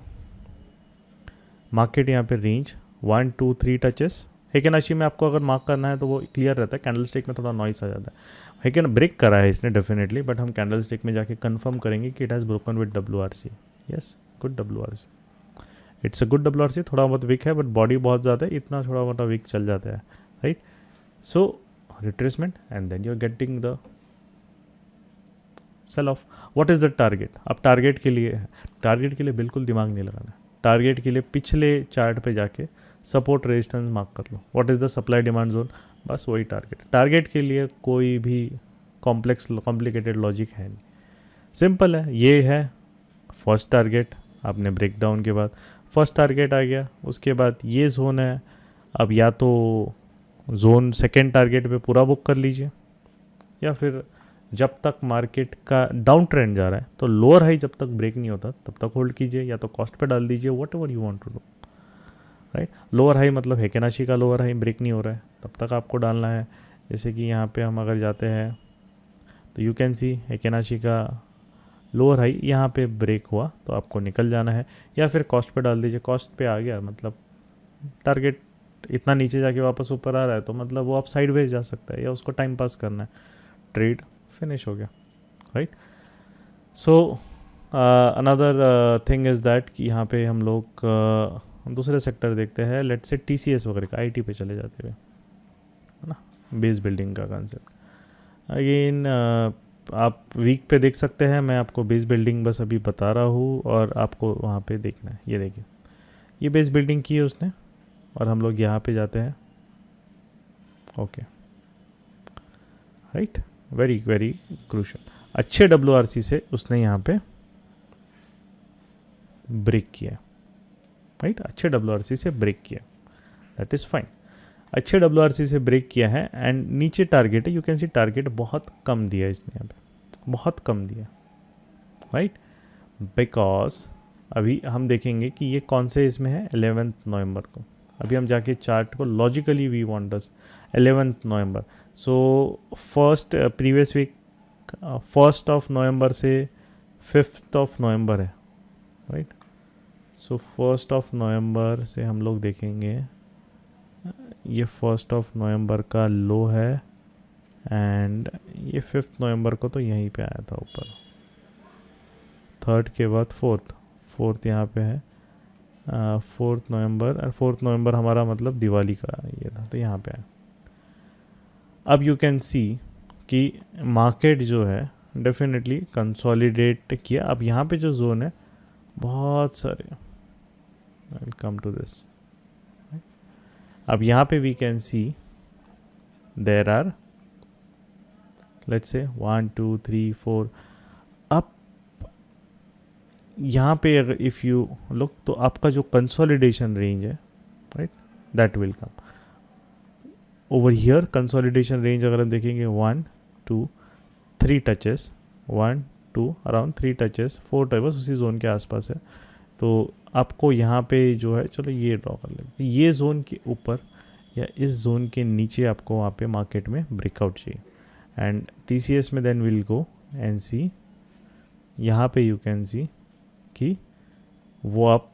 मार्केट यहाँ पे रेंज 1 2 3 टचेस। हिकनाशी में आपको अगर मार्क करना है तो वो क्लियर रहता है, कैंडल स्टिक में थोड़ा नॉइस आ जाता है। हिकन ब्रेक करा है इसने डेफिनेटली, बट हम कैंडल स्टिक में जाके कंफर्म करेंगे कि it has broken with WRC। Yes, good WRC, it's a good WRC। थोड़ा बहुत वीक है बट बॉडी बहुत ज़्यादा है, इतना थोड़ा मोटा वीक चल जाता है, right. So retracement and then you are getting the sell off. What is the target? अब टारगेट के लिए बिल्कुल दिमाग नहीं लगाना। टारगेट के लिए पिछले चार्ट पे जाके सपोर्ट रेजिस्टेंस मार्क कर लो, what is the supply demand zone, बस वही टारगेट के लिए कोई भी कॉम्प्लिकेटेड लॉजिक है नहीं, सिंपल है। ये है फर्स्ट टारगेट, आपने ब्रेकडाउन के बाद फर्स्ट टारगेट आ गया, उसके बाद ये जोन है। अब या तो जोन सेकेंड टारगेट पे पूरा बुक कर लीजिए, या फिर जब तक मार्केट का डाउन ट्रेंड जा रहा है तो लोअर हाई जब तक ब्रेक नहीं होता तब तक होल्ड कीजिए, या तो कॉस्ट पे डाल दीजिए, whatever you want to do, right. Lower high मतलब हेकेनाशी का लोअर हाई ब्रेक नहीं हो रहा है, तब तक आपको डालना है। जैसे कि यहाँ पे हम अगर जाते हैं तो यू कैन सी हेकेनाशी का लोअर हाई यहाँ पे ब्रेक हुआ तो आपको निकल जाना है, या फिर कॉस्ट पे डाल दीजिए। कॉस्ट पे आ गया मतलब टारगेट इतना नीचे जाके वापस ऊपर आ रहा है तो मतलब वो आप साइड वेज जा सकता है, या उसको टाइम पास करना है, ट्रेड फिनिश हो गया, right. So another thing is that कि यहाँ पे हम लोग दूसरे सेक्टर देखते हैं, लेट से टीसीएस वगैरह का, आईटी पे चले जाते हुए, है ना, बेस बिल्डिंग का कंसेप्ट। अगेन आप वीक पे देख सकते हैं, मैं आपको बेस बिल्डिंग बस अभी बता रहा हूँ और आपको वहाँ पे देखना है। ये देखिए, ये बेस बिल्डिंग की है उसने, और हम लोग यहाँ पे जाते हैं, okay, right, very very crucial. अच्छे WRC से उसने यहाँ पे ब्रेक किया, राइट, अच्छे WRC से ब्रेक किया, दैट इज़ फाइन। अच्छे WRC से ब्रेक किया है एंड नीचे टारगेट है, यू कैन सी टारगेट बहुत कम दिया इसने, यहाँ पे बहुत कम दिया, राइट, बिकॉज अभी हम देखेंगे कि ये कौन से इसमें है, 11 नवंबर को। अभी हम जाके चार्ट को लॉजिकली वी वांट दस 11 नवंबर, सो फर्स्ट प्रीवियस वीक 1 नवंबर से 5 नवंबर है, राइट। सो 1 नवंबर से हम लोग देखेंगे, ये 1 नवंबर का लो है एंड ये 5 नवंबर को तो यहीं पे आया था ऊपर, 3rd के बाद 4th यहाँ पे है, 4 नवंबर, और 4 नवंबर हमारा मतलब दिवाली का ये था, तो यहाँ पे है। अब यू कैन सी कि मार्केट जो है डेफिनेटली कंसोलिडेट किया। अब यहाँ पे जो जोन है बहुत सारे, I will come to this. अब यहाँ पे we can see there are, let's say 1 2 3 4 अब यहाँ पे अगर इफ़ यू लुक तो आपका जो कंसोलिडेशन रेंज है, right, that will come over here. Consolidation range अगर हम देखेंगे 1 2 3 टचेस, 1 2 अराउंड 3 टचेस, 4 टचेस उसी जोन के आसपास है। तो आपको यहाँ पे जो है, चलो ये ड्रॉ कर लेते हैं, ये जोन के ऊपर या इस जोन के नीचे आपको वहाँ पे मार्केट में ब्रेकआउट चाहिए। एंड TCS में देन विल गो एंड सी, यहाँ पे यू कैन सी कि वो आप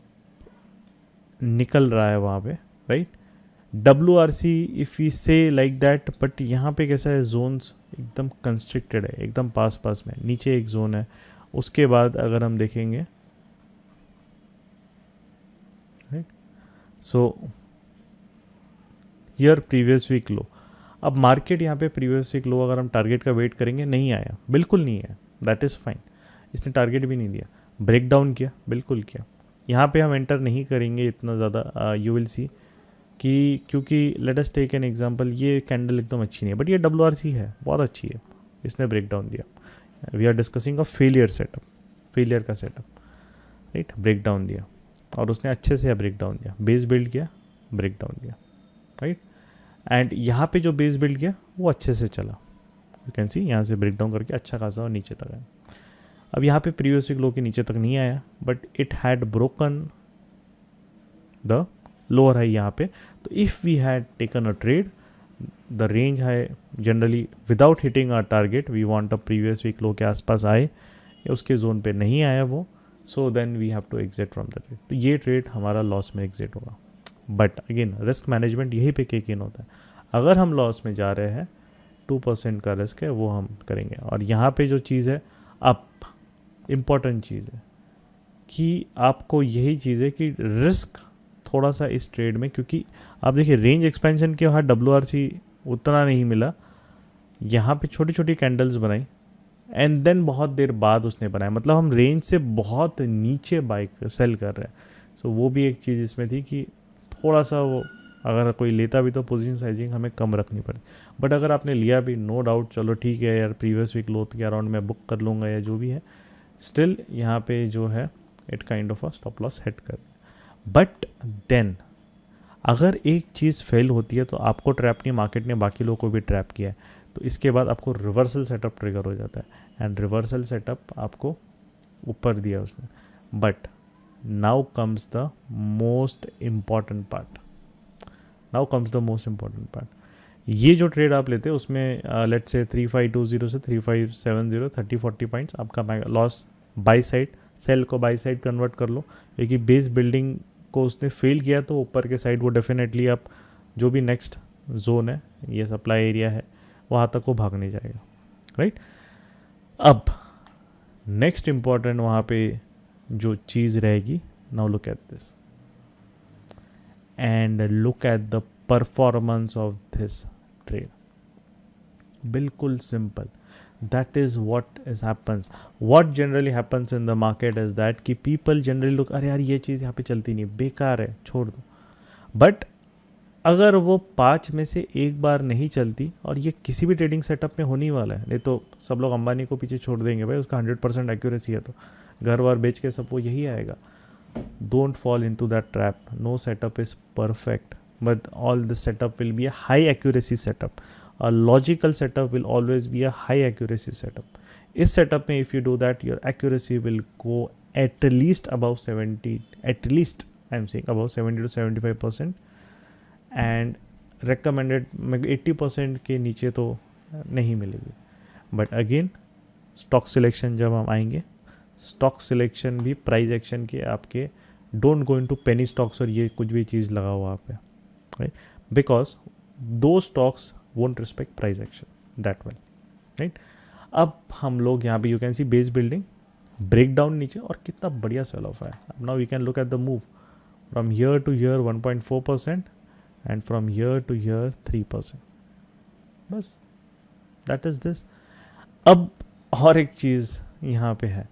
निकल रहा है वहाँ पे, राइट। WRC इफ़ यू से लाइक दैट, बट यहाँ पे कैसा है, जोन्स एकदम कंस्ट्रिक्टेड है, एकदम पास पास में। नीचे एक जोन है, उसके बाद अगर हम देखेंगे, right, so here previous week low. अब मार्केट यहाँ पे प्रीवियस वीक लो अगर हम टारगेट का वेट करेंगे, नहीं आया, बिल्कुल नहीं है, दैट इज़ फाइन। इसने टारगेट भी नहीं दिया, ब्रेक डाउन किया, बिल्कुल किया। यहाँ पे हम एंटर नहीं करेंगे इतना ज़्यादा, यू विल सी कि, क्योंकि let us take an example, ये कैंडल एकदम अच्छी नहीं है, बट ये WRC है, बहुत अच्छी है, इसने ब्रेक डाउन दिया। We are discussing a failure setup, failure का सेटअप, राइट, ब्रेक डाउन दिया और उसने अच्छे से ब्रेक डाउन दिया, बेस बिल्ड किया, ब्रेक डाउन दिया, राइट। एंड यहाँ पे जो बेस बिल्ड किया वो अच्छे से चला, यू कैन सी यहाँ से ब्रेक डाउन करके अच्छा खासा और नीचे तक आया। अब यहाँ पे प्रीवियस वीक लो के नीचे तक नहीं आया, but it had broken the lower high यहाँ पे। तो if we had taken a trade, the range है generally without hitting our target, we want a previous week low के आसपास आए, या उसके जोन पे नहीं आया वो, so then we have to exit from the trade. तो ये ट्रेड हमारा लॉस में एग्जिट होगा। बट अगेन रिस्क मैनेजमेंट यहीं पे किक इन होता है। अगर हम लॉस में जा रहे हैं, 2% का रिस्क है वो हम करेंगे। और यहाँ पे जो चीज़ है, अब इम्पॉर्टेंट चीज़ है कि आपको यही चीज़ है कि रिस्क थोड़ा सा इस ट्रेड में, क्योंकि आप देखिए रेंज एक्सपेंशन के बाद WRC उतना नहीं मिला, यहाँ पे छोटी छोटी कैंडल्स बनाई एंड देन बहुत देर बाद उसने बनाया, मतलब हम रेंज से बहुत नीचे बाइक सेल कर रहे हैं। सो वो भी एक चीज़ इसमें थी कि थोड़ा सा वो अगर कोई लेता भी तो पोजीशन साइजिंग हमें कम रखनी पड़ती। बट अगर आपने लिया भी, नो डाउट, चलो ठीक है यार, प्रीवियस वीक लो के अराउंड मैं बुक कर लूँगा या जो भी है, स्टिल यहाँ पे जो है it kind of a stop loss hit कर। बट देन अगर एक चीज़ फेल होती है तो आपको ट्रैप नहीं, मार्केट ने बाकी लोगों को भी ट्रैप किया है, तो इसके बाद आपको रिवर्सल सेटअप ट्रिगर हो जाता है। एंड रिवर्सल सेटअप आपको ऊपर दिया उसने, but now comes the most important part. Now comes the most important part. ये जो ट्रेड आप लेते हैं उसमें लेट्स से 3520 से 3570 30-40 पॉइंट्स आपका लॉस बाई साइड, सेल को बाई साइड कन्वर्ट कर लो, क्योंकि बेस बिल्डिंग को उसने फेल किया तो ऊपर के साइड वो डेफिनेटली आप जो भी नेक्स्ट जोन है, ये सप्लाई एरिया है, वहाँ तक वो भागने जाएगा, राइट। अब नेक्स्ट इम्पॉर्टेंट वहाँ पे जो चीज़ रहेगी, now look at this and look at the performance of this trade. बिल्कुल simple, that is what is happens. What generally happens in the market is that कि people generally look, अरे यार ये चीज़ यहाँ पे चलती नहीं, बेकार है, छोड़ दो। बट अगर वो 5 में से एक बार नहीं चलती, और ये किसी भी ट्रेडिंग सेटअप में होने वाला है, नहीं तो सब लोग अंबानी को पीछे छोड़ देंगे भाई, उसका 100% एक्यूरेसी है, तो घर वार बेच के सबको यही आएगा। Don't fall into that trap. No setup is perfect, but all the setup will be a high accuracy setup. A logical setup will always be a high accuracy setup. इस setup में if you do that, your accuracy will go at least above 70, at least I'm saying above 70 to 75%, and recommended 80% के नीचे तो नहीं मिलेगी। But again, stock selection जब हम आएंगे, stock selection भी price action के आपके don't go into penny stocks और ये कुछ भी चीज़ लगा हुआ आप पे, right? Because those stocks won't respect price action that well, right? अब हम लोग यहाँ पे you can see base building break down नीचे, और कितना बढ़िया सेल ऑफ है। अब now we can look at the move from year to year 1.4% and from year to year 3%, बस दैट इज दिस। अब और एक चीज़ यहाँ पे है,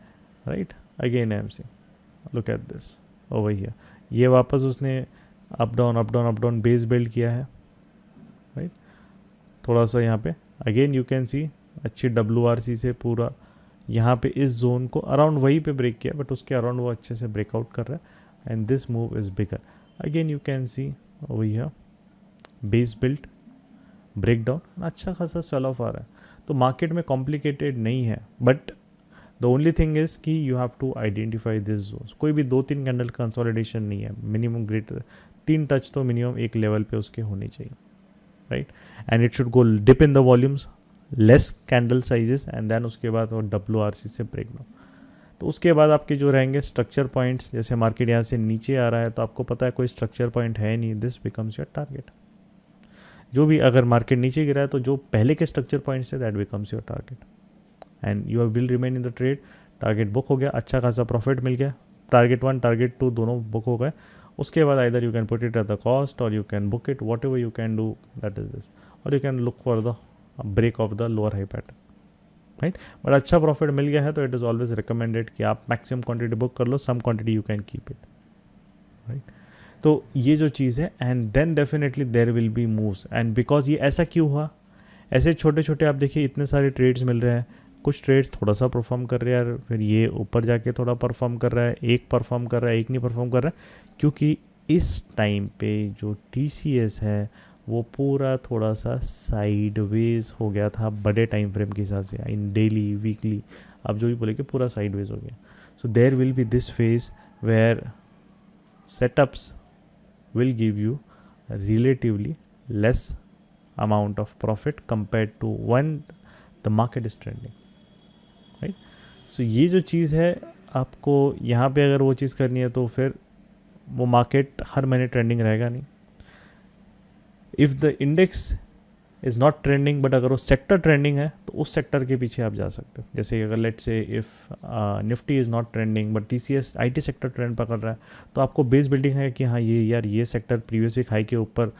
right, again I am saying look at this over here. ये वापस उसने अप डाउन बेस बिल्ड किया है, राइट। थोड़ा सा यहाँ पे अगेन यू कैन सी अच्छी WRC से पूरा यहाँ पे इस जोन को अराउंड वहीं पे ब्रेक किया, बट उसके अराउंड वो अच्छे से ब्रेकआउट कर रहा है, and this move is bigger. Again you can see over here base built break down, अच्छा खासा सेल ऑफ आ रहा है। तो मार्केट में कॉम्प्लिकेटेड नहीं है, but the only thing is कि you have to identify this zones. कोई भी 2-3 कैंडल कंसोलिडेशन नहीं है, मिनिमम ग्रेटर 3 टच तो मिनिमम एक लेवल पे उसके होने चाहिए, right? And it should go dip in the volumes, less candle sizes, and then उसके बाद वो WRC से ब्रेक डाउन। तो उसके बाद आपके जो रहेंगे स्ट्रक्चर पॉइंट्स, जैसे मार्केट यहाँ से नीचे आ रहा है तो आपको पता है कोई स्ट्रक्चर पॉइंट है नहीं, दिस बिकम्स योर टारगेट। जो भी अगर मार्केट नीचे गिरा है तो जो पहले के स्ट्रक्चर पॉइंट्स है that becomes your target, and you will remain in the trade. Target book हो गया, अच्छा खासा प्रॉफिट मिल गया, टारगेट 1 टारगेट 2 दोनों बुक हो गए। उसके बाद either you can put it at the cost or you can book it, whatever you can do, that is this, or you can look for the break of the lower high pattern, right? But अच्छा profit मिल गया है तो it is always recommended कि आप maximum quantity book कर लो, some quantity you can keep it, right? तो ये जो चीज़ है, and then definitely there will be moves, and because ये ऐसा क्यों हुआ, ऐसे छोटे छोटे आप देखिए इतने सारे ट्रेड्स मिल रहे हैं, कुछ ट्रेड्स थोड़ा सा परफॉर्म कर रहे हैं, फिर ये ऊपर जाके थोड़ा परफॉर्म कर रहा है, एक परफॉर्म कर रहा है, एक नहीं परफॉर्म कर रहा है, क्योंकि इस टाइम पे जो TCS है वो पूरा थोड़ा सा साइडवेज हो गया था बड़े टाइम फ्रेम के हिसाब से, इन डेली वीकली आप जो भी बोले कि पूरा साइडवेज हो गया। So there will be this phase where setups will give you a relatively less amount of profit compared to when the market is trending, right? So ये जो चीज़ है आपको यहाँ पे अगर वो चीज़ करनी है तो फिर वो मार्केट हर महीने ट्रेंडिंग रहेगा नहीं। If the index is not trending but अगर वो सेक्टर ट्रेंडिंग है तो उस सेक्टर के पीछे आप जा सकते हो। जैसे अगर let's say if Nifty is not trending but TCS IT sector trend पकड़ रहा है तो आपको बेस बिल्डिंग है कि हाँ ये सेक्टर प्रीवियस वीक हाई के ऊपर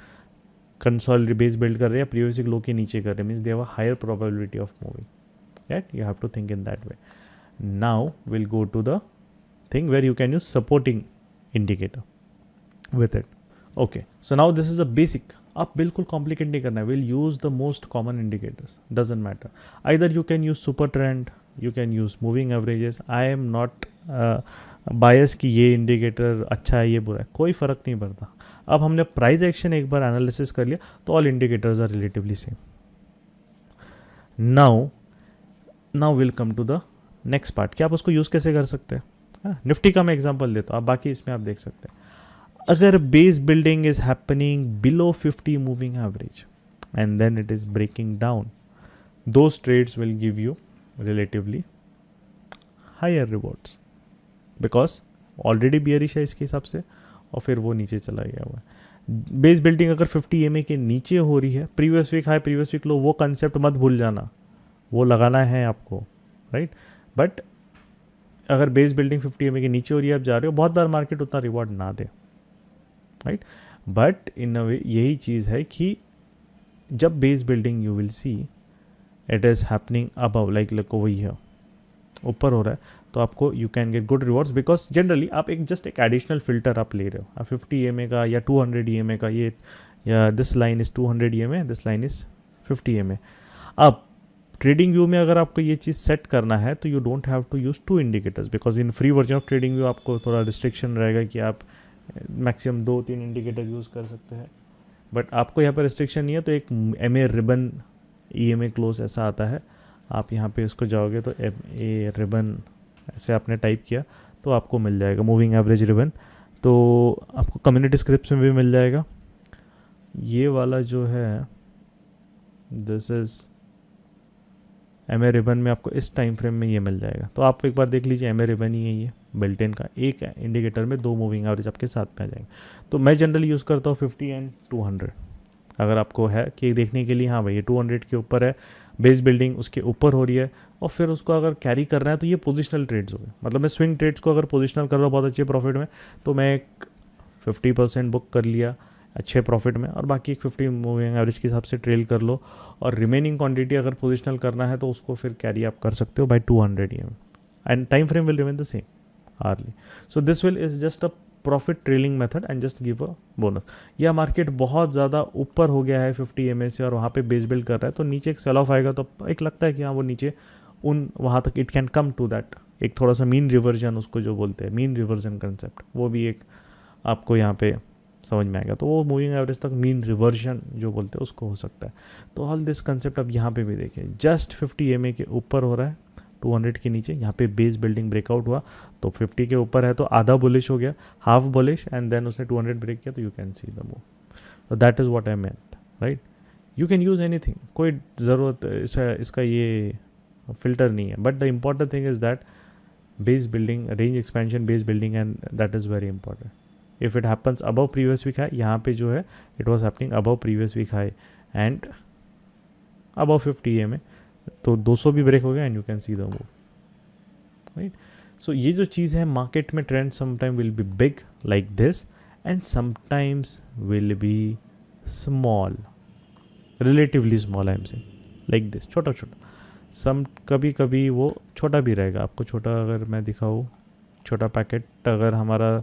कंसोलिडेट बेस बिल्ड कर रहे हैं, प्रीवियस वीक लो के नीचे कर रहे हैं, means they have a higher probability of moving, right? You have to think in that way. Now will go to the thing where you can use supporting indicator with it. Okay, so now this is a basic, आप बिल्कुल complicate नहीं करना है, will use the most common indicators, doesn't matter. Either you can use super trend, you can use moving averages. I am not बायस कि ये indicator अच्छा है ये बुरा है, कोई फ़र्क नहीं पड़ता। अब हमने प्राइस एक्शन एक बार एनालिसिस कर लिया तो all indicators are relatively same. Now will come to the next part कि आप उसको यूज़ कैसे कर सकते हैं। निफ्टी का मैं एग्जांपल देता हूँ, आप बाकी इसमें आप देख सकते हैं। अगर base building is happening below 50 moving average and then it is breaking down, those trades will give you relatively higher rewards, because already bearish है इसके हिसाब से और फिर वो नीचे चला गया हुआ है। बेस बिल्डिंग अगर 50 EMA के नीचे हो रही है, previous week high previous week low, वो कंसेप्ट मत भूल जाना, वो लगाना है आपको, राइट। बट अगर बेस बिल्डिंग 50 EMA के नीचे हो रही है, आप जा रहे हो, बहुत बार मार्केट उतना रिवॉर्ड ना दे, राइट। बट इन अ वे यही चीज़ है कि जब base building you will see it is happening above, like वही है ऊपर हो रहा है, तो आपको you can get good rewards, because generally आप एक जस्ट एक एडिशनल फिल्टर आप ले रहे हो, आप 50 EMA का या 200 EMA का, ये या this line is 200 EMA, this line is 50 EMA। अब ट्रेडिंग व्यू में अगर आपको ये चीज़ सेट करना है तो you don't have to use 2 indicators, because in free version of trading view आपको थोड़ा रिस्ट्रिक्शन रहेगा कि आप मैक्सिमम 2-3 इंडिकेटर यूज़ कर सकते हैं। बट आपको यहाँ पर रिस्ट्रिक्शन नहीं है, तो एक MA रिबन EMA क्लोज ऐसा आता है, आप यहाँ पे उसको जाओगे तो MA रिबन ऐसे आपने टाइप किया तो आपको मिल जाएगा मूविंग एवरेज रिबन, तो आपको कम्युनिटी स्क्रिप्ट्स में भी मिल जाएगा। ये वाला जो है दिस इज़ MA रिबन में आपको इस टाइम फ्रेम में ये मिल जाएगा, तो आप एक बार देख लीजिए MA रिबन ही है ये बिल्ट-इन का, एक इंडिकेटर में 2 मूविंग एवरेज आपके साथ में आ जाएंगे। तो मैं जनरली यूज़ करता हूँ 50 एंड 200, अगर आपको है कि देखने के लिए हाँ भाई ये 200 के ऊपर है, बेस बिल्डिंग उसके ऊपर हो रही है, और फिर उसको अगर कैरी करना है तो ये पोजिशनल ट्रेड्स हो गए, मतलब मैं स्विंग ट्रेड्स को अगर पोजिशनल कर रहा हूँ बहुत अच्छे प्रॉफिट में, तो मैं एक 50% बुक कर लिया अच्छे प्रॉफिट में, और बाकी एक 50 मूविंग एवरेज के हिसाब से ट्रेल कर लो, और रिमेनिंग क्वांटिटी अगर पोजिशनल करना है तो उसको फिर कैरी आप कर सकते हो by 200 EMA, and time frame will remain the same hourly. So this will is just a profit trailing method and just give a bonus. या मार्केट बहुत ज़्यादा ऊपर हो गया है 50 EMA से और वहाँ पे बेस बिल्ड कर रहा है, तो नीचे एक सेल ऑफ आएगा, तो एक लगता है कि हाँ वो नीचे उन वहाँ तक it can come to that, एक थोड़ा सा मीन रिवर्जन उसको जो बोलते हैं, मीन रिवर्जन कंसेप्ट, वो भी एक आपको यहाँ पे समझ में आएगा, तो वो मूविंग एवरेज तक मीन रिवर्जन जो बोलते हैं उसको हो सकता है। तो ऑल दिस कंसेप्ट अब यहाँ पे भी देखिए, जस्ट 50 EMA के ऊपर हो रहा है, 200 के नीचे, यहाँ पे बेस बिल्डिंग ब्रेकआउट हुआ तो 50 के ऊपर है तो आधा बुलिश हो गया, हाफ बुलिश, एंड देन उसने 200 ब्रेक किया, तो you can see the move. तो that is what I meant, right. You can use anything, कोई ज़रूरत इसका ये फिल्टर नहीं है, but the important thing is that base building, range expansion, base building, and that is very important. If it happens above previous week high, यहाँ पे जो है it was happening above previous week high and above 50 EMA, तो 200 भी break हो गया and you can see the move, right. So ये जो चीज़ है मार्केट में, trend sometime will be big like this and sometimes will be small, relatively small, I am say like this, छोटा छोटा, कभी कभी वो छोटा भी रहेगा। आपको छोटा अगर मैं दिखाऊँ, छोटा पैकेट अगर हमारा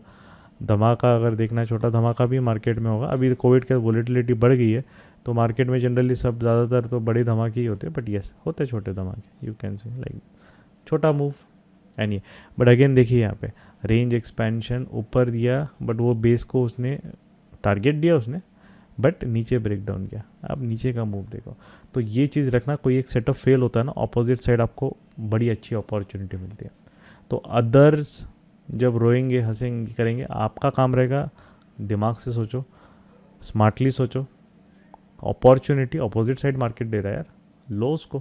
धमाका अगर देखना है, छोटा धमाका भी मार्केट में होगा। अभी कोविड के वोलेटिलिटी बढ़ गई है तो मार्केट में जनरली सब ज़्यादातर तो बड़े धमाके ही होते हैं, बट येस होते हैं छोटे धमाके, यू कैन से लाइक छोटा मूव एंड ये। बट अगेन देखिए यहाँ पे रेंज एक्सपेंशन ऊपर दिया, बट वो बेस को उसने टारगेट दिया उसने, बट नीचे ब्रेक डाउन किया। अब नीचे का मूव देखो, तो ये चीज़ रखना, कोई एक सेटअप फेल होता है ना, अपोजिट साइड आपको बड़ी अच्छी अपॉर्चुनिटी मिलती है। तो अदर्स जब रोएंगे हंसेंगे करेंगे, आपका काम रहेगा दिमाग से सोचो, स्मार्टली सोचो, अपॉर्चुनिटी अपोजिट साइड मार्केट दे रहा है यार, लो उसको,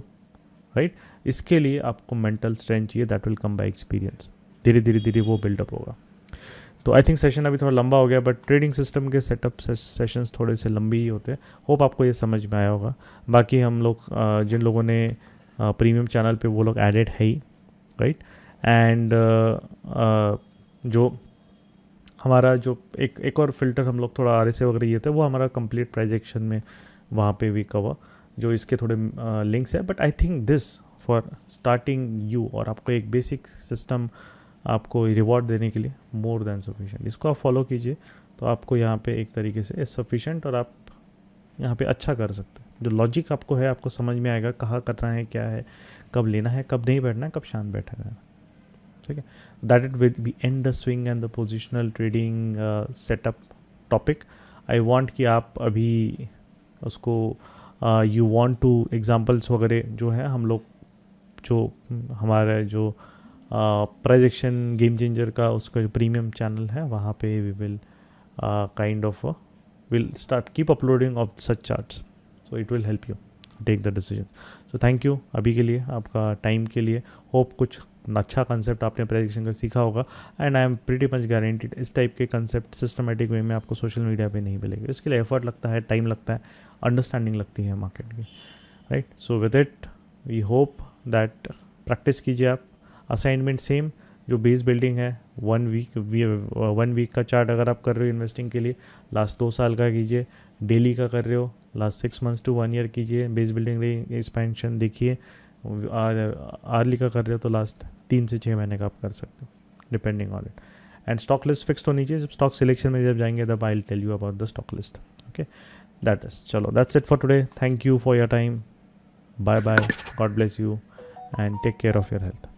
राइट। इसके लिए आपको मेंटल स्ट्रेंथ चाहिए, that will come by experience, धीरे धीरे वो बिल्डअप होगा। तो आई थिंक सेशन अभी थोड़ा लंबा हो गया, बट ट्रेडिंग सिस्टम के सेटअप सेशंस थोड़े से लंबे ही होते हैं। होप आपको ये समझ में आया होगा। बाकी हम लोग जिन लोगों ने प्रीमियम चैनल पे वो लोग एडेड है ही, राइट। एंड जो हमारा जो एक और फिल्टर हम लोग थोड़ा RSA वगैरह ये थे, वो हमारा कंप्लीट प्राइस एक्शन में वहाँ पे भी कवर, जो इसके थोड़े लिंक्स है। But I think this for starting you, और आपको एक बेसिक सिस्टम आपको रिवॉर्ड देने के लिए मोर देन सफिशिएंट। इसको आप फॉलो कीजिए तो आपको यहाँ पे एक तरीके से इज सफिशिएंट, और आप यहाँ पे अच्छा कर सकते हैं। जो लॉजिक आपको है, आपको समझ में आएगा कहाँ करना है, क्या है, कब लेना है, कब नहीं बैठना है, कब शांत बैठा है, ठीक है। That it with be and the swing and the positional trading setup topic. I want कि आप अभी उसको यू वांट टू एग्जांपल्स वगैरह जो है हम लोग जो हमारे जो प्राइस एक्शन गेम चेंजर का उसका जो प्रीमियम चैनल है वहाँ पे we will kind of will start keep uploading of such charts, so it will help you take the decision. So thank you अभी के लिए, आपका टाइम के लिए. होप कुछ अच्छा कंसेप्ट आपने प्रेडिक्शन का सीखा होगा. And I am pretty much guaranteed इस टाइप के कंसेप्ट सिस्टमेटिक वे में आपको सोशल मीडिया पे नहीं मिलेंगे. इसके लिए एफर्ट लगता है, टाइम लगता है, अंडरस्टैंडिंग लगती है मार्केट की, right. So with it we hope that practice कीजिए आप. असाइनमेंट सेम, जो बेस बिल्डिंग है 1 वीक का चार्ट अगर आप कर रहे हो इन्वेस्टिंग के लिए, लास्ट 2 साल का कीजिए. डेली का कर रहे हो लास्ट 6 मंथ्स टू 1 ईयर कीजिए. बेस बिल्डिंग एक्सपेंशन देखिए. आर्ली का कर रहे हो तो लास्ट 3 से 6 महीने का आप कर सकते हो, depending on it. And stock list fix होनी चाहिए. जब स्टॉक सिलेक्शन में जब जाएंगे तब I will tell you about the stock list. Okay, that is. चलो, that's it for today. Thank you for your time. Bye bye. God bless you and take care of your health.